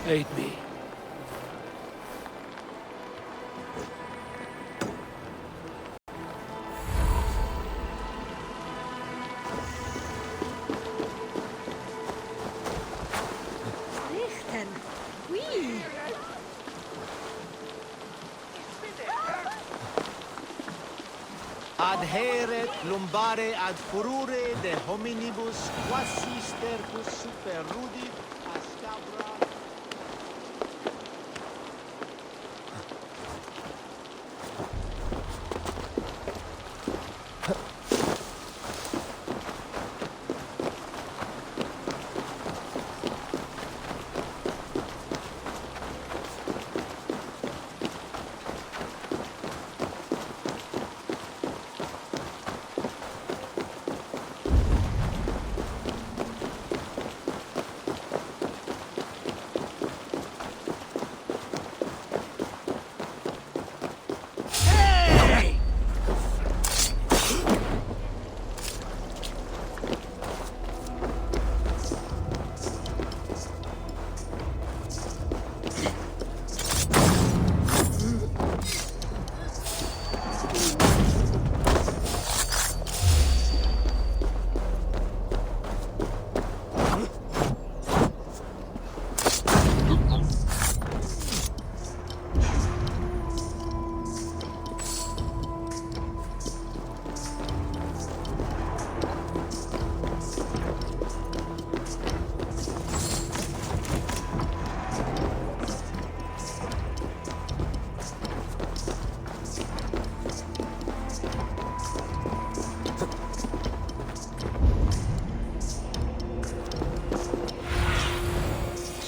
Aid me. Richten. Oui. Adheret lumbare ad furore de hominibus quasi stercus super rudit ascabra.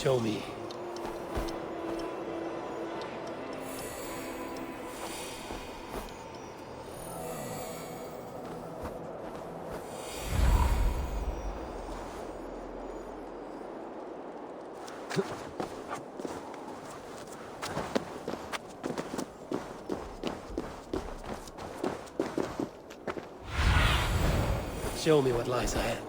Show me. Show me what lies ahead.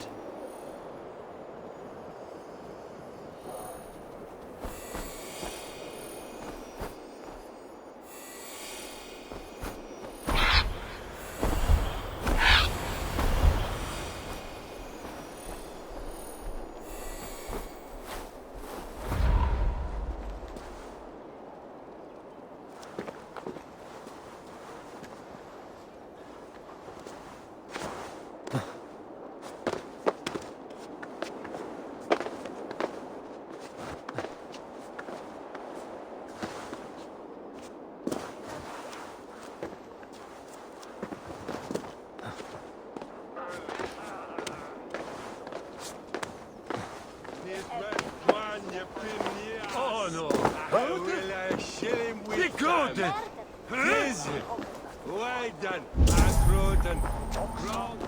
Oh no! Be good! Easy! Well done! Akroten! Ground!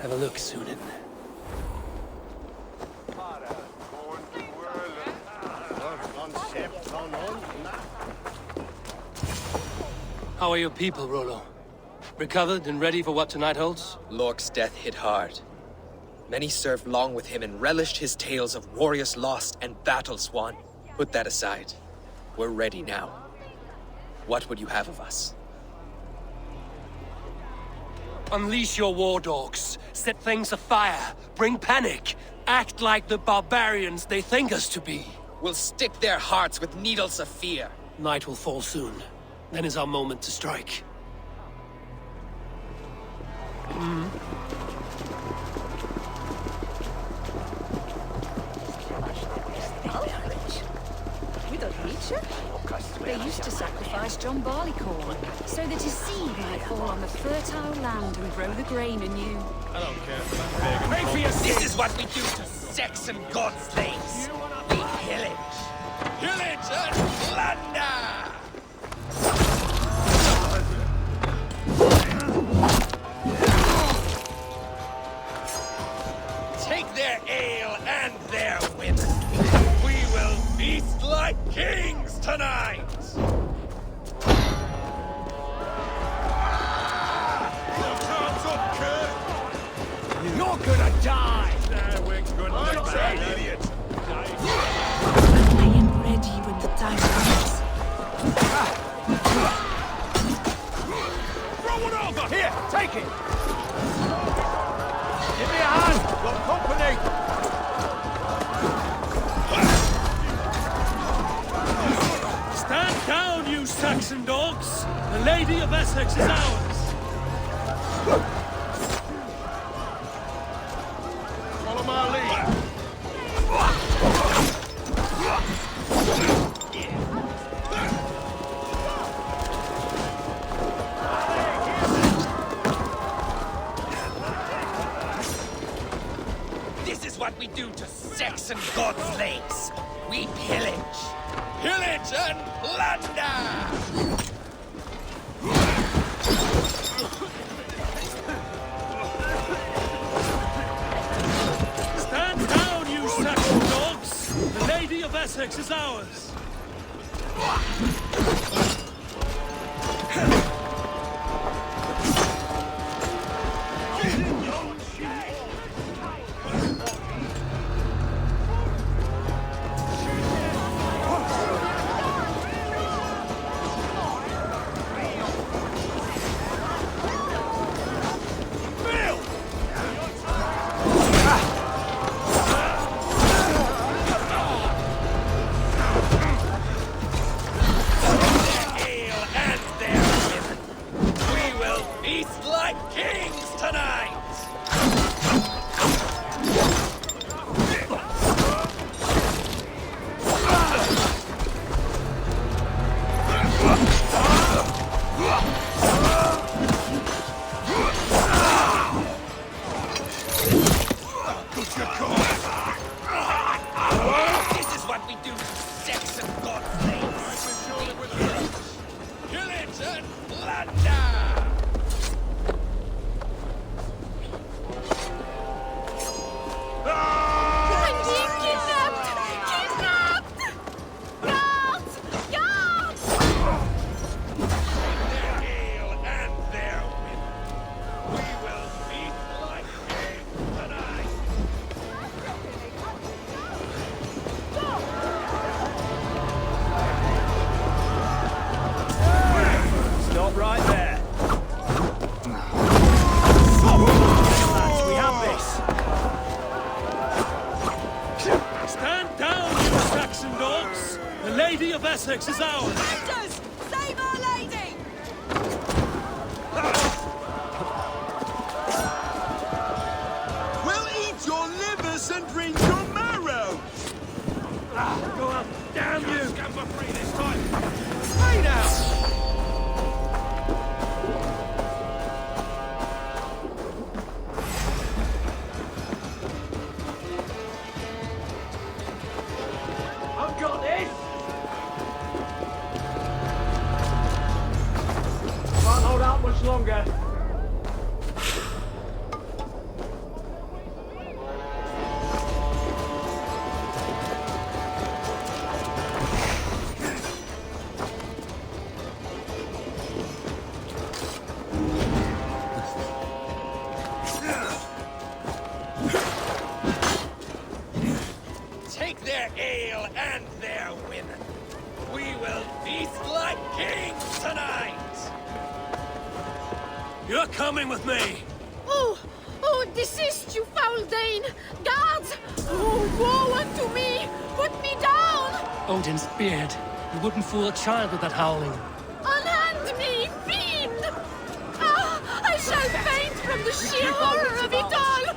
Have a look, Sunan. How are your people, Rollo? Recovered and ready for what tonight holds? Lork's death hit hard. Many served long with him and relished his tales of warriors lost and battles won. Put that aside. We're ready now. What would you have of us? Unleash your war dogs. Set things afire. Bring panic. Act like the barbarians they think us to be. We'll stick their hearts with needles of fear. Night will fall soon. Then is our moment to strike. They used to sacrifice John Barleycorn so that his seed might fall on the fertile land and grow the grain anew. I don't care about Pray for your This is what we do to Saxon godslaves. We pillage. Pillage and plunder! Take their ale and their women. We will feast like kings tonight! Your die! There, we're good. Idiot! I am ready when the time comes. Throw it over! Here, take it! Give me a hand! Got company! Stand down, you Saxon dogs! The Lady of Essex is ours! Follow my lead. This is what we do to Saxon godslaves. We pillage. Pillage and plunder! Stand down, you Saxon dogs! The Lady of Essex is ours! Essexe is ours! Hunters! Save our lady! We'll eat your livers and drink your marrow! Go up, damn you! Scam for free this time! Hey now! Longer. Take their ale and their women. We will feast like kings tonight. You're coming with me! Oh, desist, you foul Dane! Guards! Oh, woe unto me! Put me down! Odin's beard. You wouldn't fool a child with that howling. Unhand me, fiend! Ah, I shall faint from the sheer horror of it all!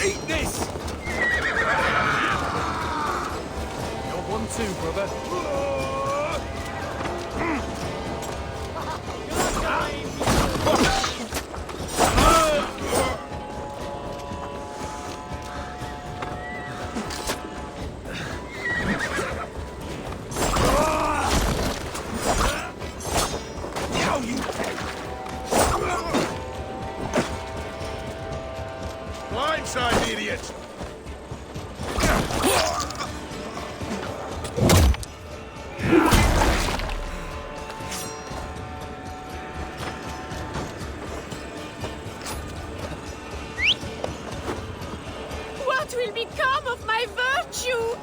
Eat this! You're one too, brother. will become of my virtue?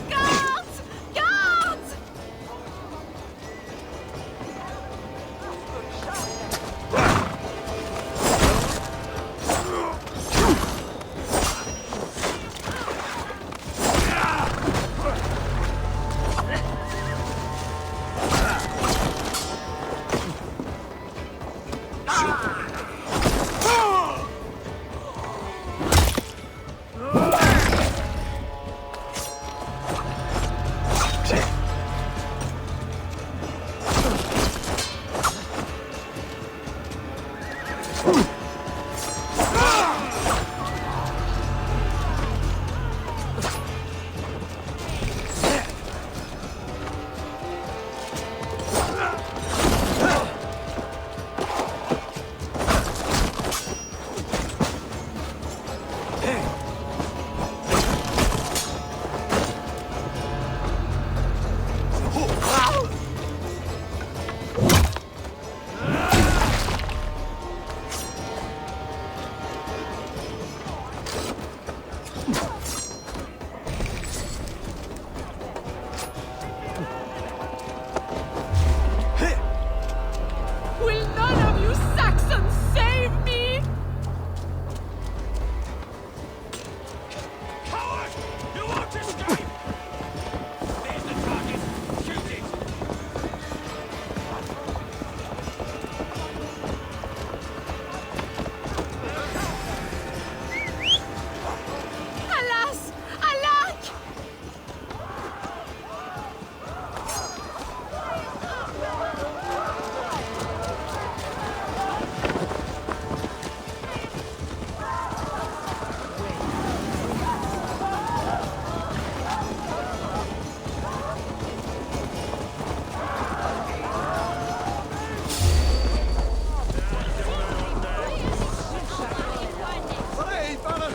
Guards! Guards! Will none of you Saxons save me? Coward! You won't escape! There's the target. Shoot it! Alas! Alack! Hey, fella!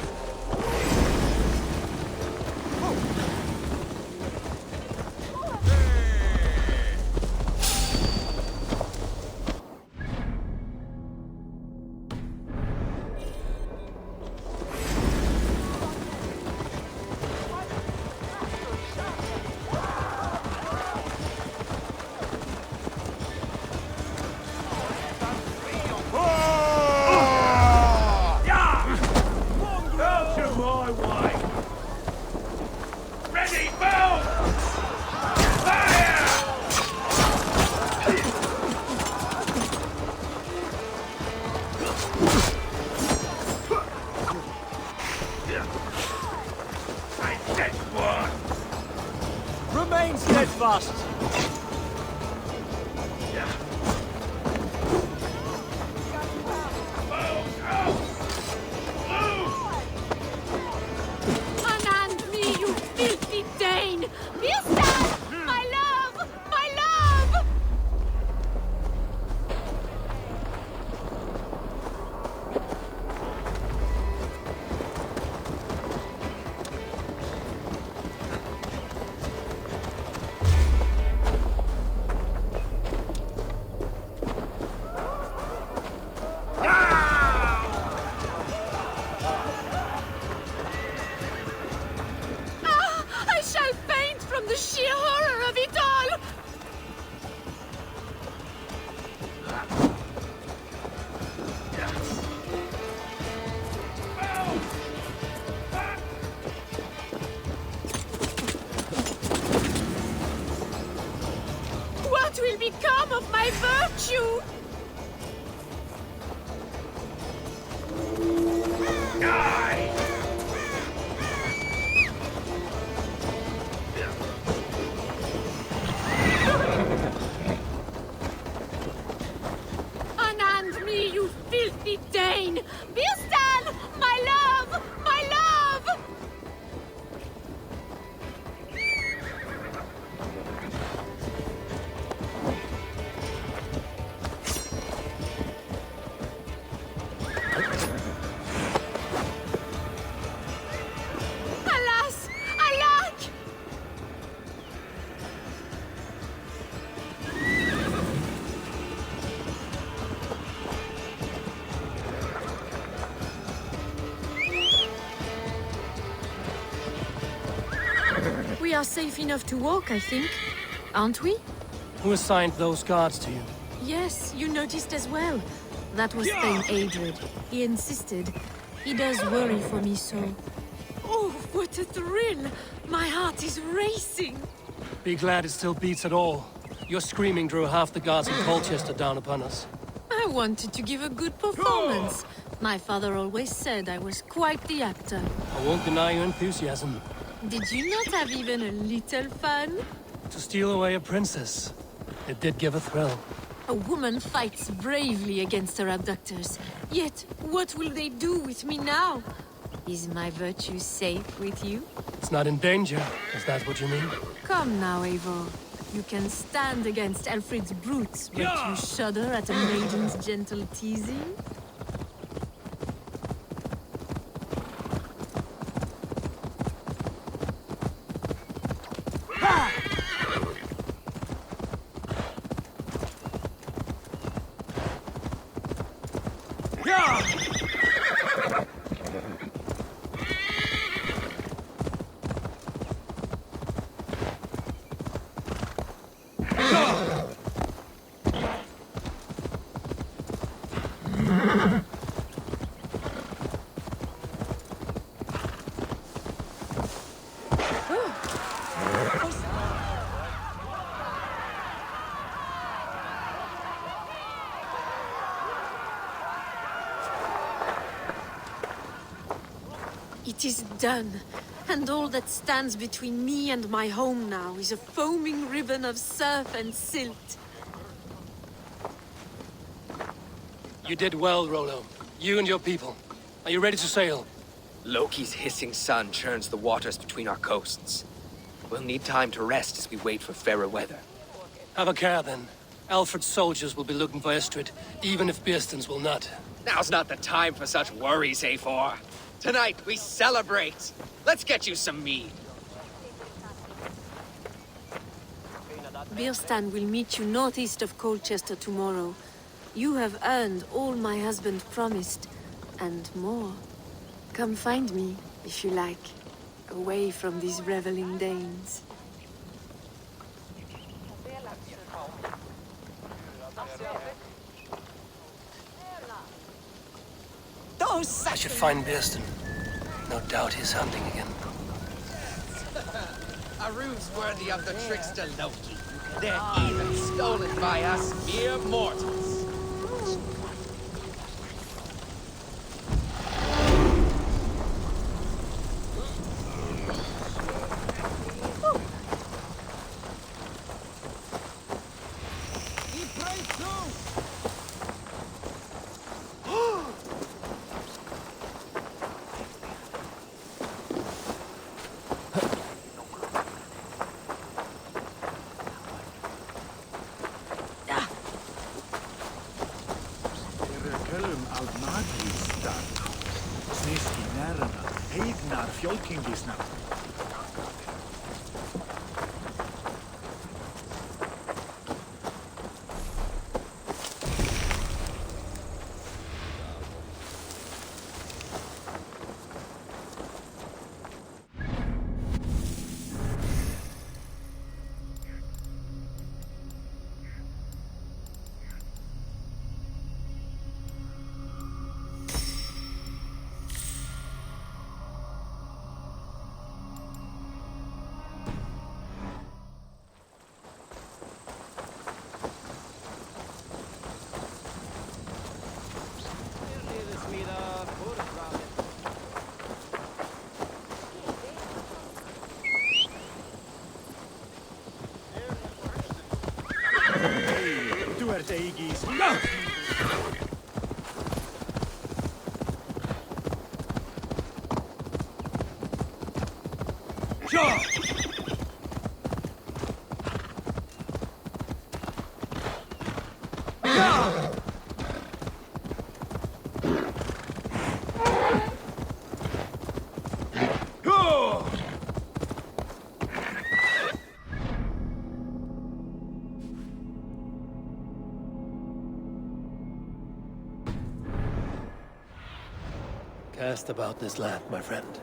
Out of my way! Ready, move! Fire! I said one! Remain steadfast. Unhand me, you filthy Dane! Birstad! My love! My love! I shall faint from the sheer horror of it all! What will become of my virtue? Die! Unhand me, you filthy Dane! Birstad! My love! My love! are safe enough to walk, I think. Aren't we? Who assigned those guards to you? Yes, you noticed as well. That was Thane Adred. He insisted. He does worry for me so. Oh, what a thrill! My heart is racing! Be glad it still beats at all. Your screaming drew half the guards in Colchester down upon us. I wanted to give a good performance. My father always said I was quite the actor. I won't deny your enthusiasm. Did you not have even a little fun? To steal away a princess. It did give a thrill. A woman fights bravely against her abductors. Yet, what will they do with me now? Is my virtue safe with you? It's not in danger. Is that what you mean? Come now, Eivor. You can stand against Alfred's brutes, but you shudder at a maiden's gentle teasing? It is done, and all that stands between me and my home now is a foaming ribbon of surf and silt. You did well, Rollo. You and your people. Are you ready to sail? Loki's hissing sun churns the waters between our coasts. We'll need time to rest as we wait for fairer weather. Have a care, then. Alfred's soldiers will be looking for Estrid, even if Beersten's will not. Now's not the time for such worries, Eivor. Tonight, we celebrate! Let's get you some mead. Beerstan will meet you northeast of Colchester tomorrow. You have earned all my husband promised, and more. Come find me, if you like, away from these reveling Danes. I should find Beerstan. No doubt he's hunting again. A rune's worthy of the trickster Loki. They're even stolen by us mere mortals. Cast about this land, my friend.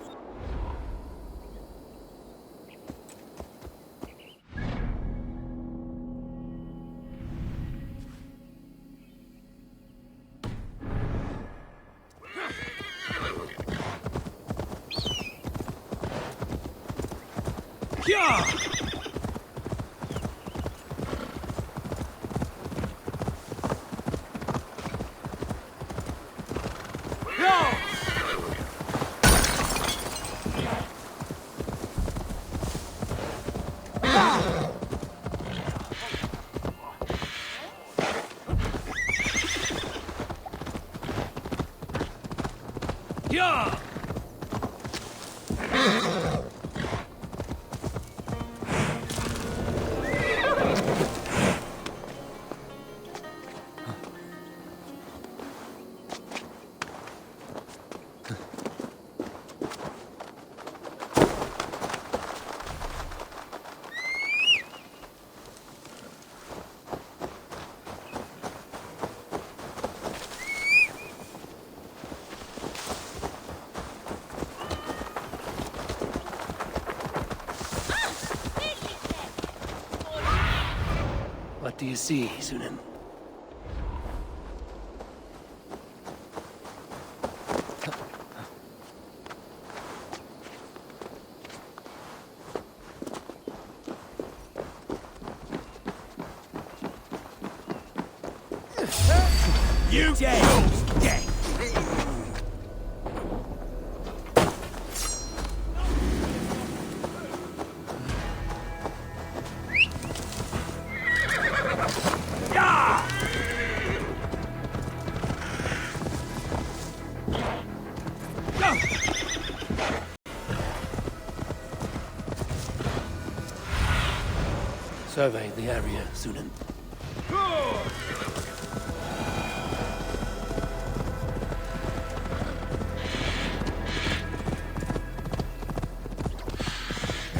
Yeah! Yeah! What do you see, Sunan? You chose death! Survey the area, Sunan.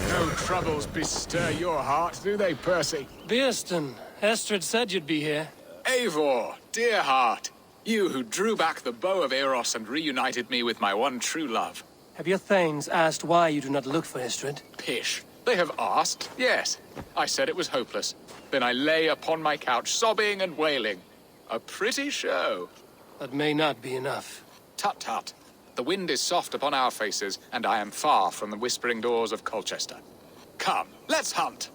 No troubles bestir your heart, do they, Percy? Beerston, Estrid said you'd be here. Eivor, dear heart, you who drew back the bow of Eros and reunited me with my one true love. Have your thanes asked why you do not look for Estrid? Pish. They have asked, yes. I said it was hopeless. Then I lay upon my couch, sobbing and wailing. A pretty show. That may not be enough. Tut tut. The wind is soft upon our faces, and I am far from the whispering doors of Colchester. Come, let's hunt.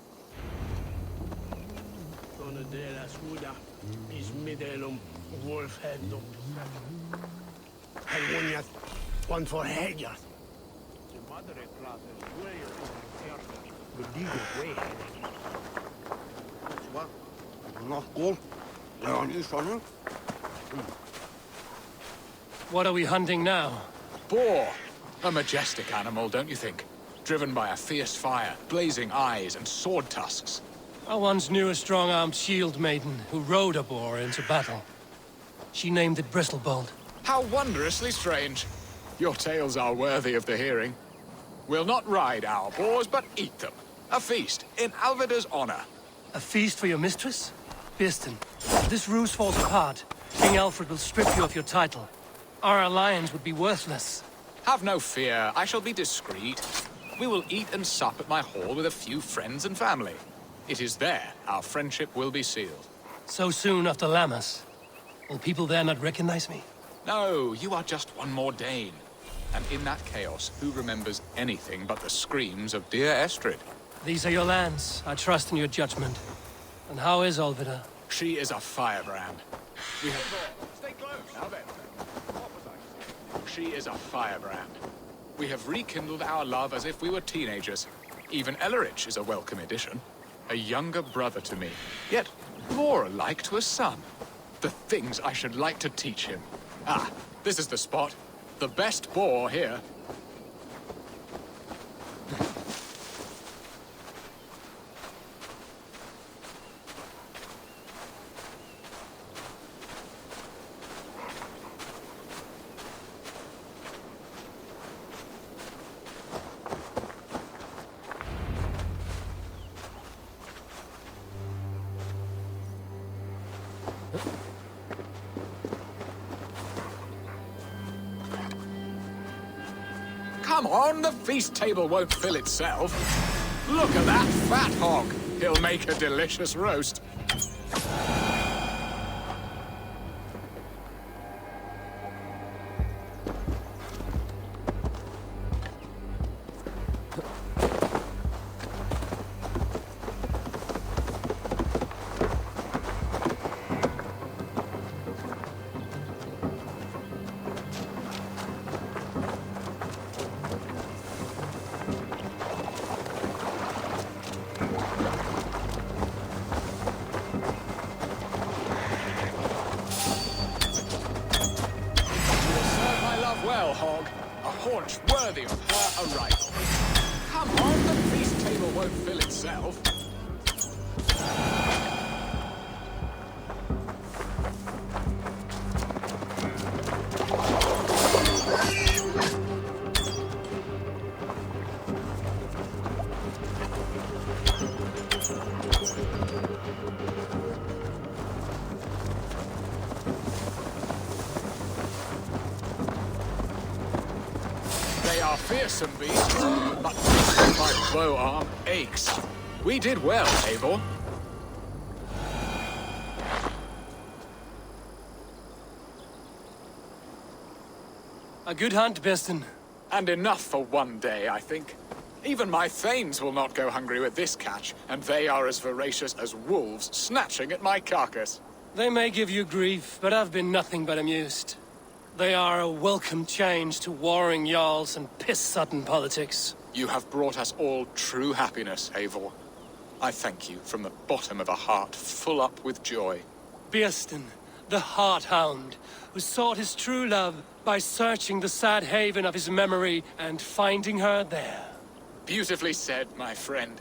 One for Helga. What are we hunting now? Boar. A majestic animal, don't you think? Driven by a fierce fire, blazing eyes, and sword tusks. I once knew a strong-armed shield maiden who rode a boar into battle. She named it Bristlebolt. How wondrously strange. Your tales are worthy of the hearing. We'll not ride our boars, but eat them. A feast, in Alvida's honor. A feast for your mistress? Beerston, if this ruse falls apart, King Alfred will strip you of your title. Our alliance would be worthless. Have no fear, I shall be discreet. We will eat and sup at my hall with a few friends and family. It is there our friendship will be sealed. So soon after Lammas? Will people there not recognize me? No, you are just one more Dane. And in that chaos, who remembers anything but the screams of dear Estrid? These are your lands. I trust in your judgment. And how is Alvida? She is a firebrand. We have... Stay close, now then. She is a firebrand. We have rekindled our love as if we were teenagers. Even Ellerich is a welcome addition. A younger brother to me, yet more alike to a son. The things I should like to teach him. Ah, this is the spot. The best boar here. Come on, the feast table won't fill itself. Look at that fat hog. He'll make a delicious roast. well, Hog. A haunch worthy of her arrival. Come on, the feast table won't fill itself. They are fearsome beasts, but my bow arm aches. We did well, Eivor. A good hunt, Beston. And enough for one day, I think. Even my thanes will not go hungry with this catch, and they are as voracious as wolves snatching at my carcass. They may give you grief, but I've been nothing but amused. They are a welcome change to warring jarls and piss-sudden politics. You have brought us all true happiness, Eivor. I thank you from the bottom of a heart full up with joy. Beston, the Heart-Hound, who sought his true love by searching the sad haven of his memory and finding her there. Beautifully said, my friend.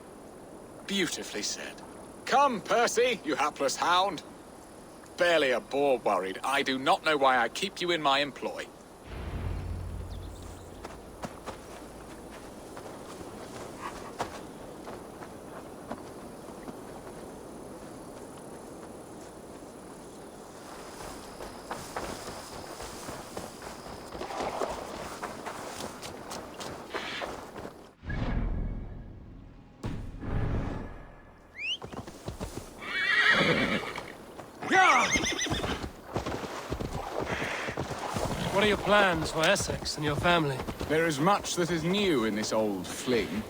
Beautifully said. Come, Percy, you hapless hound. Barely a boar worried. I do not know why I keep you in my employ. What are your plans for Essex and your family? There is much that is new in this old fling.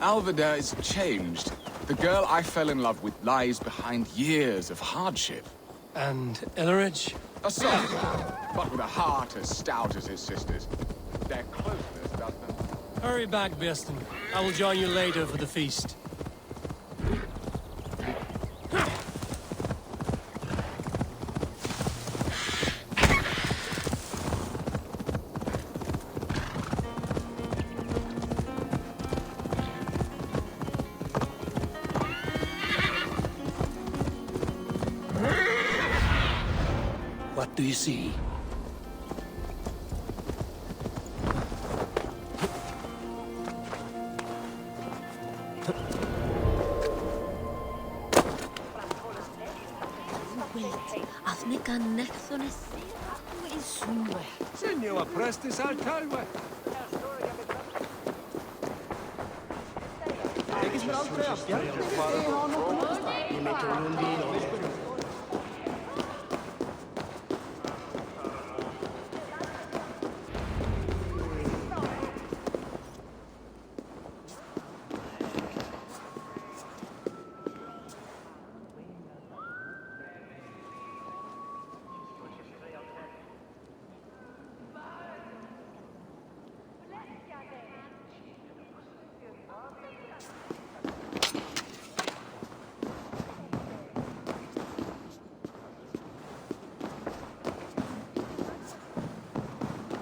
Alvida is changed. The girl I fell in love with lies behind years of hardship. And Elleridge? A soft lad, but with a heart as stout as his sister's. Their closeness does them. Hurry back, Beston. I will join you later for the feast. What do you see? Signor Prestis Altalwe.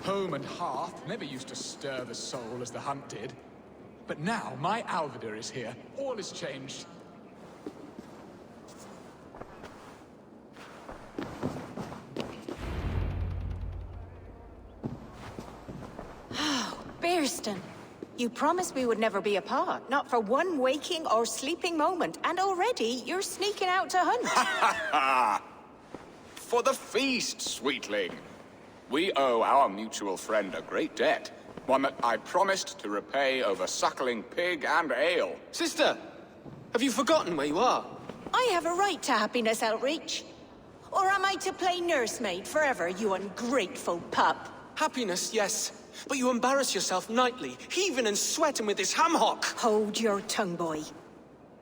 Home and hearth never used to stir the soul as the hunt did. But now my Alvida is here. All is changed. Bearston, you promised we would never be apart, not for one waking or sleeping moment, and already you're sneaking out to hunt. For the feast, sweetling. We owe our mutual friend a great debt. One that I promised to repay over suckling pig and ale. Sister, have you forgotten where you are? I have a right to happiness, Outreach. Or am I to play nursemaid forever, you ungrateful pup? Happiness, yes. But you embarrass yourself nightly, heaving and sweating with this ham-hock. Hold your tongue, boy.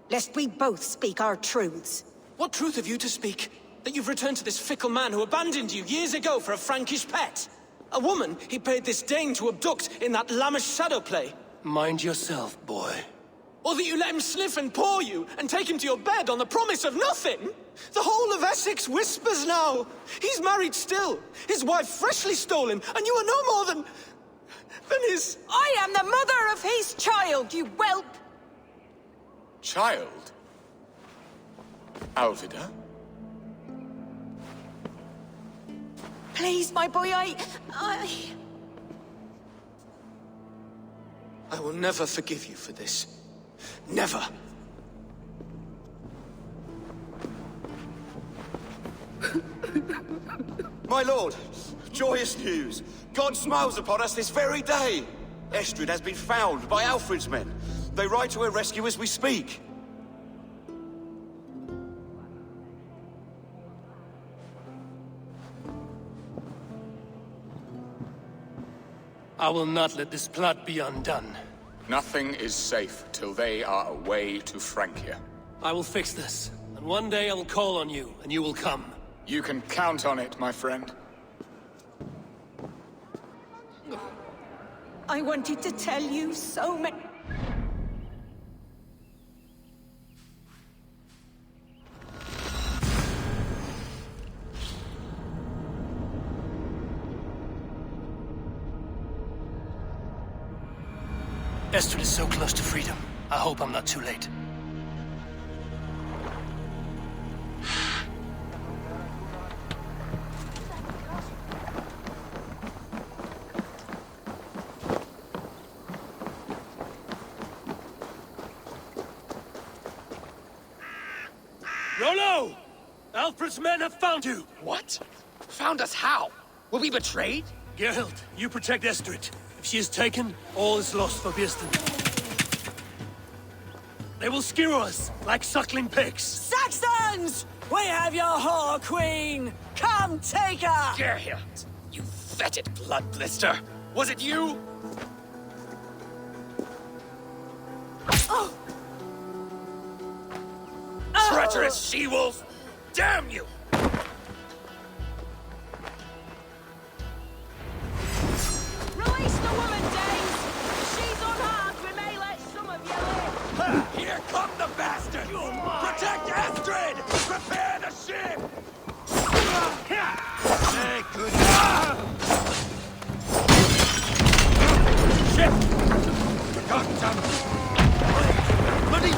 Lest we both speak our truths. What truth have you to speak? That you've returned to this fickle man who abandoned you years ago for a Frankish pet? A woman he paid this Dane to abduct in that lammish shadow play? Mind yourself, boy. Or that you let him sniff and paw you, and take him to your bed on the promise of nothing? The whole of Essex whispers now. He's married still, his wife freshly stolen, and you are no more than his... I am the mother of his child, you whelp! Child? Alvida? Please, my boy, I will never forgive you for this. Never. My lord, joyous news. God smiles upon us this very day. Estrid has been found by Alfred's men. They ride to her rescue as we speak. I will not let this plot be undone. Nothing is safe till they are away to Francia. I will fix this, and one day I will call on you, and you will come. You can count on it, my friend. I wanted to tell you so many... Estrid is so close to freedom. I hope I'm not too late. Rollo! Alfred's men have found you! What? Found us how? Were we betrayed? Gerhild, you protect Estrid. If she is taken, all is lost for Birsten. They will skewer us like suckling pigs. Saxons! We have your whore queen! Come take her! Gerhild, you fetid blood blister! Was it you? Oh. Treacherous she-wolf! Damn you! Release the woman, Danes! If she's unharmed, we may let some of you live! Here come the bastards! Protect Estrid! Prepare the ship! Hey, good. Ship! Got some! Bloody!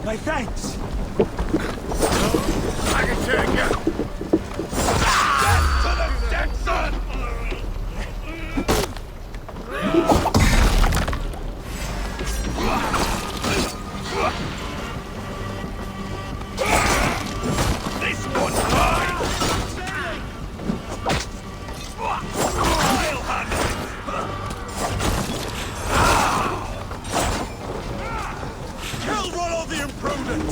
My thanks! I can take you! Death to the Saxon! This one's mine! I'll handle it! Kill Rollo the Imprudent!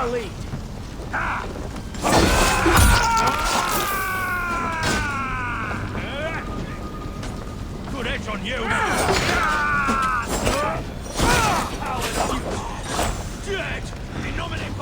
our lead. Good edge on you. Dead. Denominate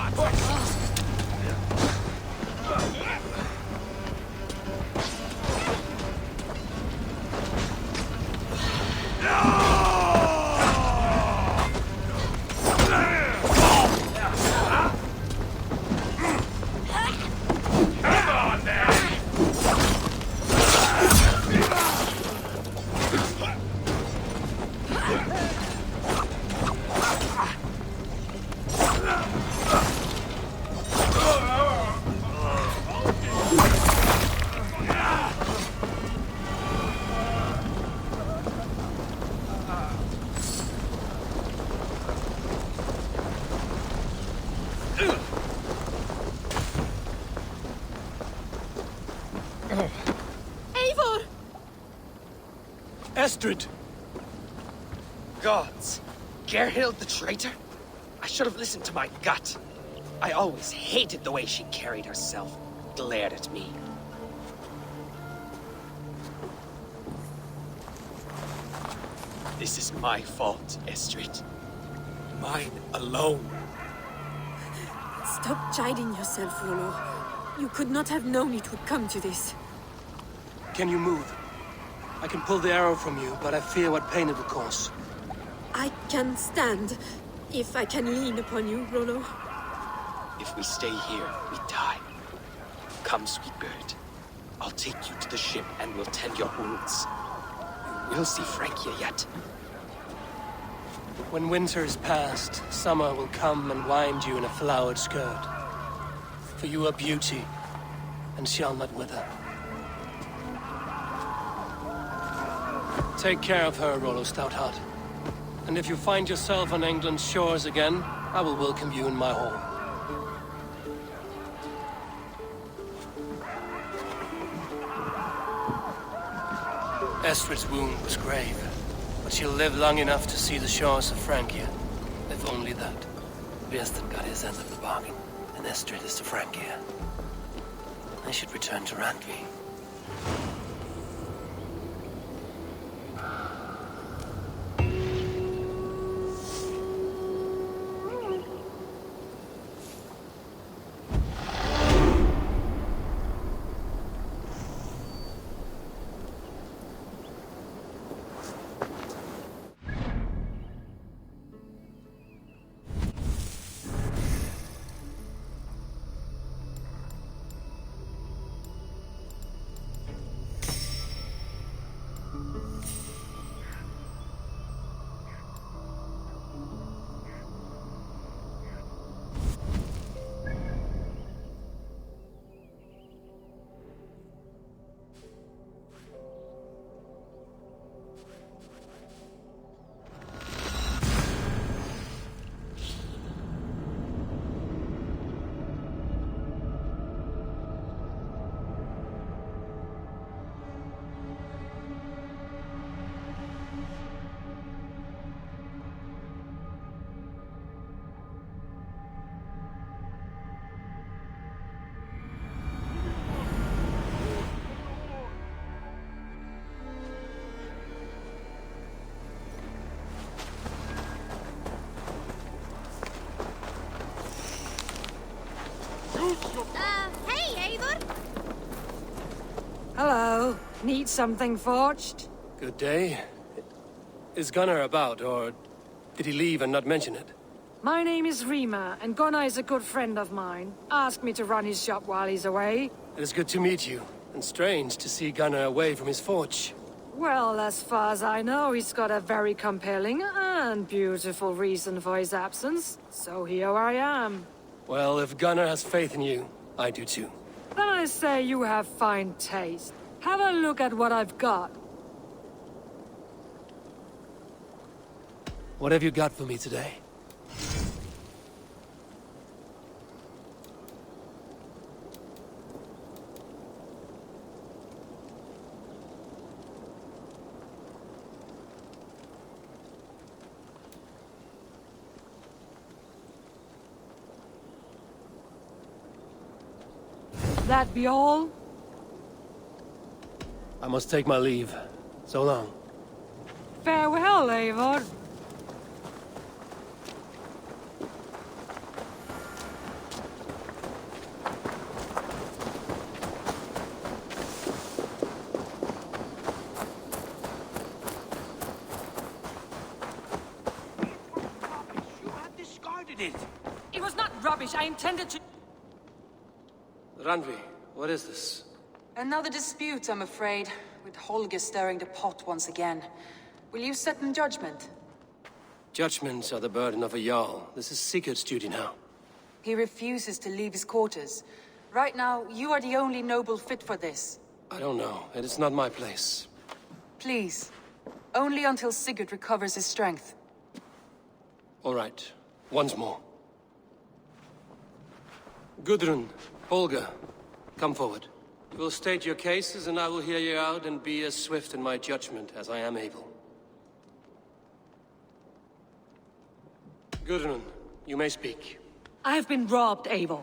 Eivor! Estrid! Gods! Gerhild the traitor? I should have listened to my gut. I always hated the way she carried herself, glared at me. This is my fault, Estrid. Mine alone. Stop chiding yourself, Rollo. You could not have known it would come to this. Can you move? I can pull the arrow from you, but I fear what pain it will cause. I can stand, if I can lean upon you, Rollo. If we stay here, we die. Come, sweet bird. I'll take you to the ship and we'll tend your wounds. You will see Francia yet. When winter is past, summer will come and wind you in a flowered skirt. For you are beauty, and shall not wither. Take care of her, Rollo Stoutheart. And if you find yourself on England's shores again, I will welcome you in my hall. Estrid's wound was grave, but she'll live long enough to see the shores of Francia. If only that. Vieston got his end of the bargain, and Estrid is to Francia. I should return to Randvi. Hey, Eivor! Hello. Need something forged? Good day. Is Gunnar about, or did he leave and not mention it? My name is Rima, and Gunnar is a good friend of mine. Asked me to run his shop while he's away. It is good to meet you, and strange to see Gunnar away from his forge. Well, as far as I know, he's got a very compelling and beautiful reason for his absence. So here I am. Well, if Gunnar has faith in you, I do too. Then I say you have fine taste. Have a look at what I've got. What have you got for me today? That be all? I must take my leave. So long. Farewell, Eivor. It was not rubbish. I intended to... Randvi, what is this? Another dispute, I'm afraid, with Holger stirring the pot once again. Will you sit in judgment? Judgments are the burden of a Jarl. This is Sigurd's duty now. He refuses to leave his quarters. Right now, you are the only noble fit for this. I don't know. It is not my place. Please. Only until Sigurd recovers his strength. All right. Once more. Gudrun, Holger, come forward. You will state your cases, and I will hear you out and be as swift in my judgment as I am able. Gudrun, you may speak. I have been robbed, Eivor.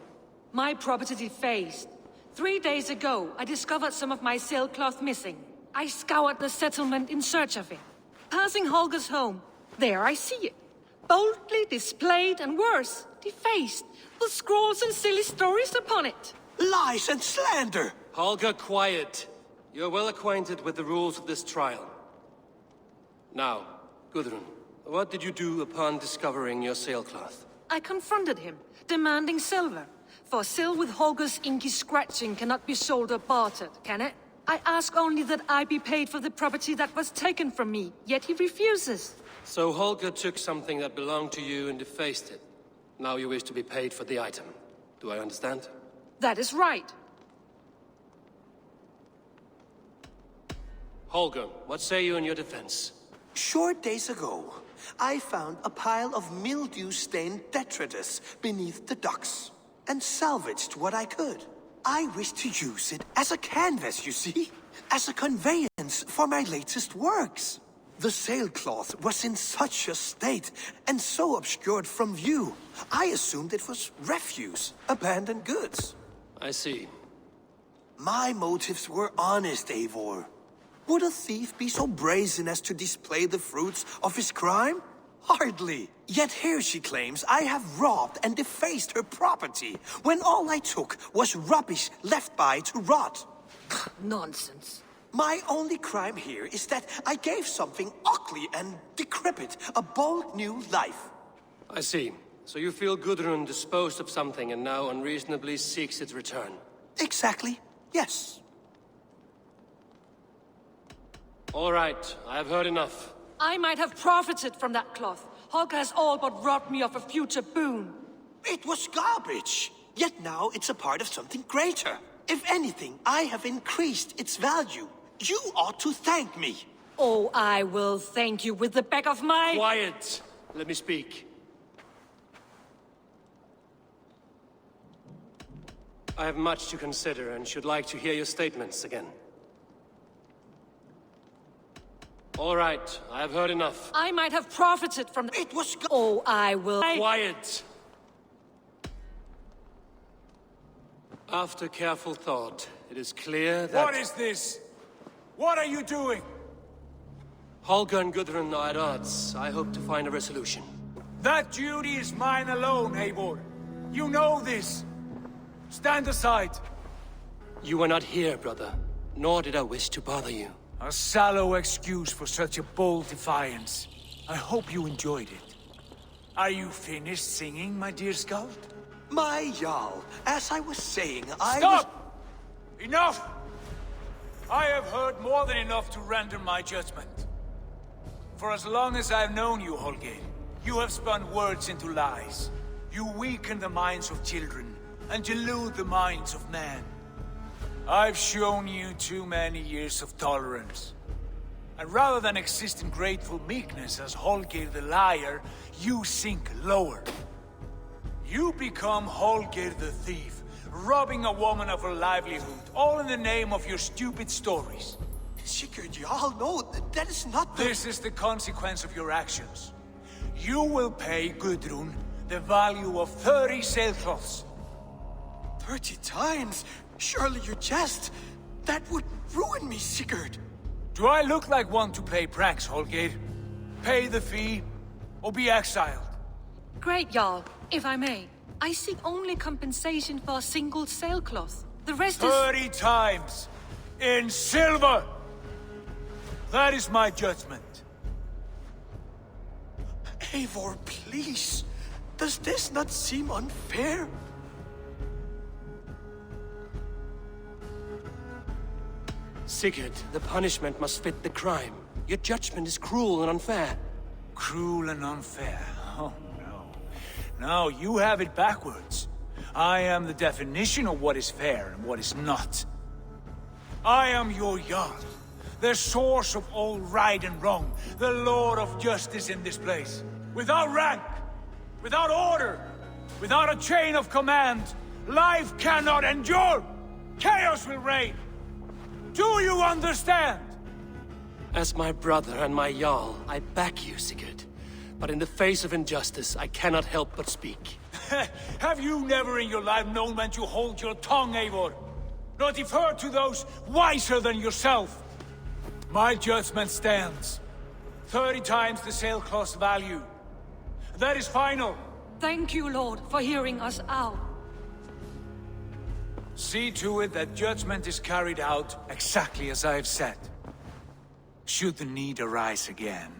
My property defaced. 3 days ago, I discovered some of my sailcloth missing. I scoured the settlement in search of it. Passing Holger's home, there I see it. Boldly displayed and worse, defaced, with scrawls and silly stories upon it. Lies and slander! Holger, quiet. You're well acquainted with the rules of this trial. Now, Gudrun, what did you do upon discovering your sailcloth? I confronted him, demanding silver. For silver with Holger's inky scratching cannot be sold or bartered, can it? I ask only that I be paid for the property that was taken from me, yet he refuses. So Holger took something that belonged to you and defaced it. Now you wish to be paid for the item. Do I understand? That is right. Holger, what say you in your defense? Short days ago, I found a pile of mildew-stained detritus beneath the docks, and salvaged what I could. I wish to use it as a canvas, you see? As a conveyance for my latest works. The sailcloth was in such a state, and so obscured from view, I assumed it was refuse, abandoned goods. I see. My motives were honest, Eivor. Would a thief be so brazen as to display the fruits of his crime? Hardly. Yet here she claims I have robbed and defaced her property, when all I took was rubbish left by to rot. Nonsense. My only crime here is that I gave something ugly and decrepit a bold new life. I see. So you feel Gudrun disposed of something and now unreasonably seeks its return? Exactly, yes. All right, I have heard enough. I might have profited from that cloth. Holger has all but robbed me of a future boon. It was garbage. Yet now it's a part of something greater. If anything, I have increased its value. You ought to thank me. Oh, I will thank you with the back of my... Quiet! Let me speak. I have much to consider and should like to hear your statements again. All right, I have heard enough. I might have profited from... It was... Oh, I will... Quiet! After careful thought, it is clear that... What is this? What are you doing? Holger and Gudrun are at odds. I hope to find a resolution. That duty is mine alone, Eivor. You know this. Stand aside. You were not here, brother. Nor did I wish to bother you. A sallow excuse for such a bold defiance. I hope you enjoyed it. Are you finished singing, my dear Skald? My Jarl, as I was saying, Stop! Enough! I have heard more than enough to render my judgment. For as long as I've known you, Holger, you have spun words into lies. You weaken the minds of children, and delude the minds of men. I've shown you too many years of tolerance. And rather than exist in grateful meekness as Holger the liar, you sink lower. You become Holger the thief, robbing a woman of her livelihood, all in the name of your stupid stories. Sigurd, Jarl, no, that is not the... This is the consequence of your actions. You will pay Gudrun the value of 30 sailcloths. 30 times? Surely you jest. That would ruin me, Sigurd. Do I look like one to play pranks, Holgate? Pay the fee, or be exiled? Great, Jarl. If I may, I seek only compensation for a single sailcloth. The rest is... 30 times! In silver! That is my judgment. Eivor, please. Does this not seem unfair? Sigurd, the punishment must fit the crime. Your judgment is cruel and unfair. Cruel and unfair? Oh, no. No, you have it backwards. I am the definition of what is fair and what is not. I am your Jarl, the source of all right and wrong, the Lord of justice in this place. Without rank, without order, without a chain of command, life cannot endure! Chaos will reign! Do you understand? As my brother and my Jarl, I back you, Sigurd. But in the face of injustice, I cannot help but speak. Have you never in your life known when to hold your tongue, Eivor? Nor defer to those wiser than yourself? My judgment stands. 30 times the sailcloth's value. That is final. Thank you, Lord, for hearing us out. See to it that judgment is carried out exactly as I have said. Should the need arise again,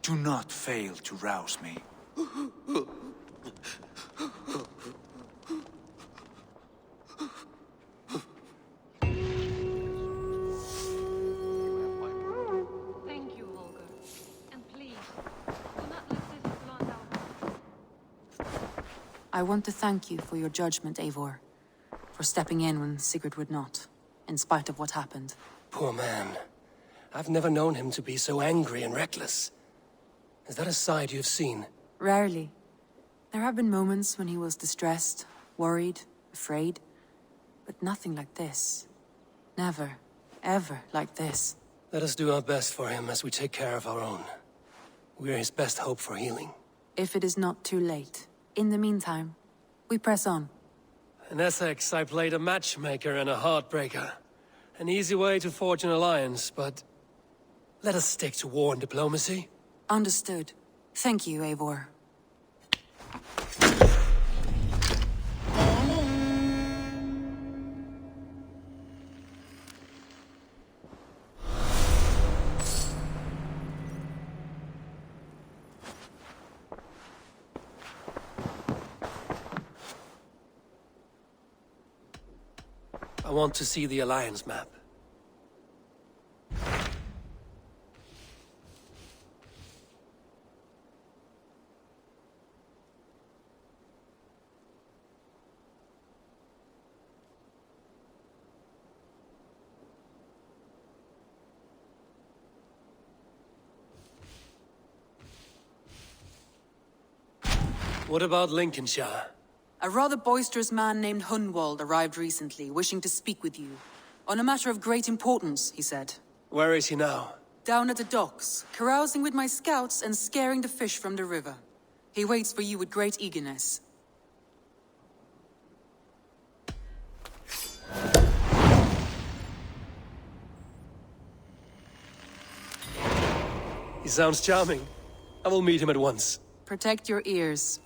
do not fail to rouse me. Thank you, Holger. And please, do not let this blot out. I want to thank you for your judgment, Eivor. For stepping in when Sigurd would not, in spite of what happened. Poor man. I've never known him to be so angry and reckless. Is that a side you've seen? Rarely. There have been moments when he was distressed, worried, afraid. But nothing like this. Never, ever like this. Let us do our best for him as we take care of our own. We're his best hope for healing. If it is not too late. In the meantime, we press on. In Essexe, I played a matchmaker and a heartbreaker. An easy way to forge an alliance, but... let us stick to war and diplomacy. Understood. Thank you, Eivor. I want to see the Alliance map. What about Lincolnshire? A rather boisterous man named Hunwald arrived recently, wishing to speak with you. On a matter of great importance, he said. Where is he now? Down at the docks, carousing with my scouts and scaring the fish from the river. He waits for you with great eagerness. He sounds charming. I will meet him at once. Protect your ears.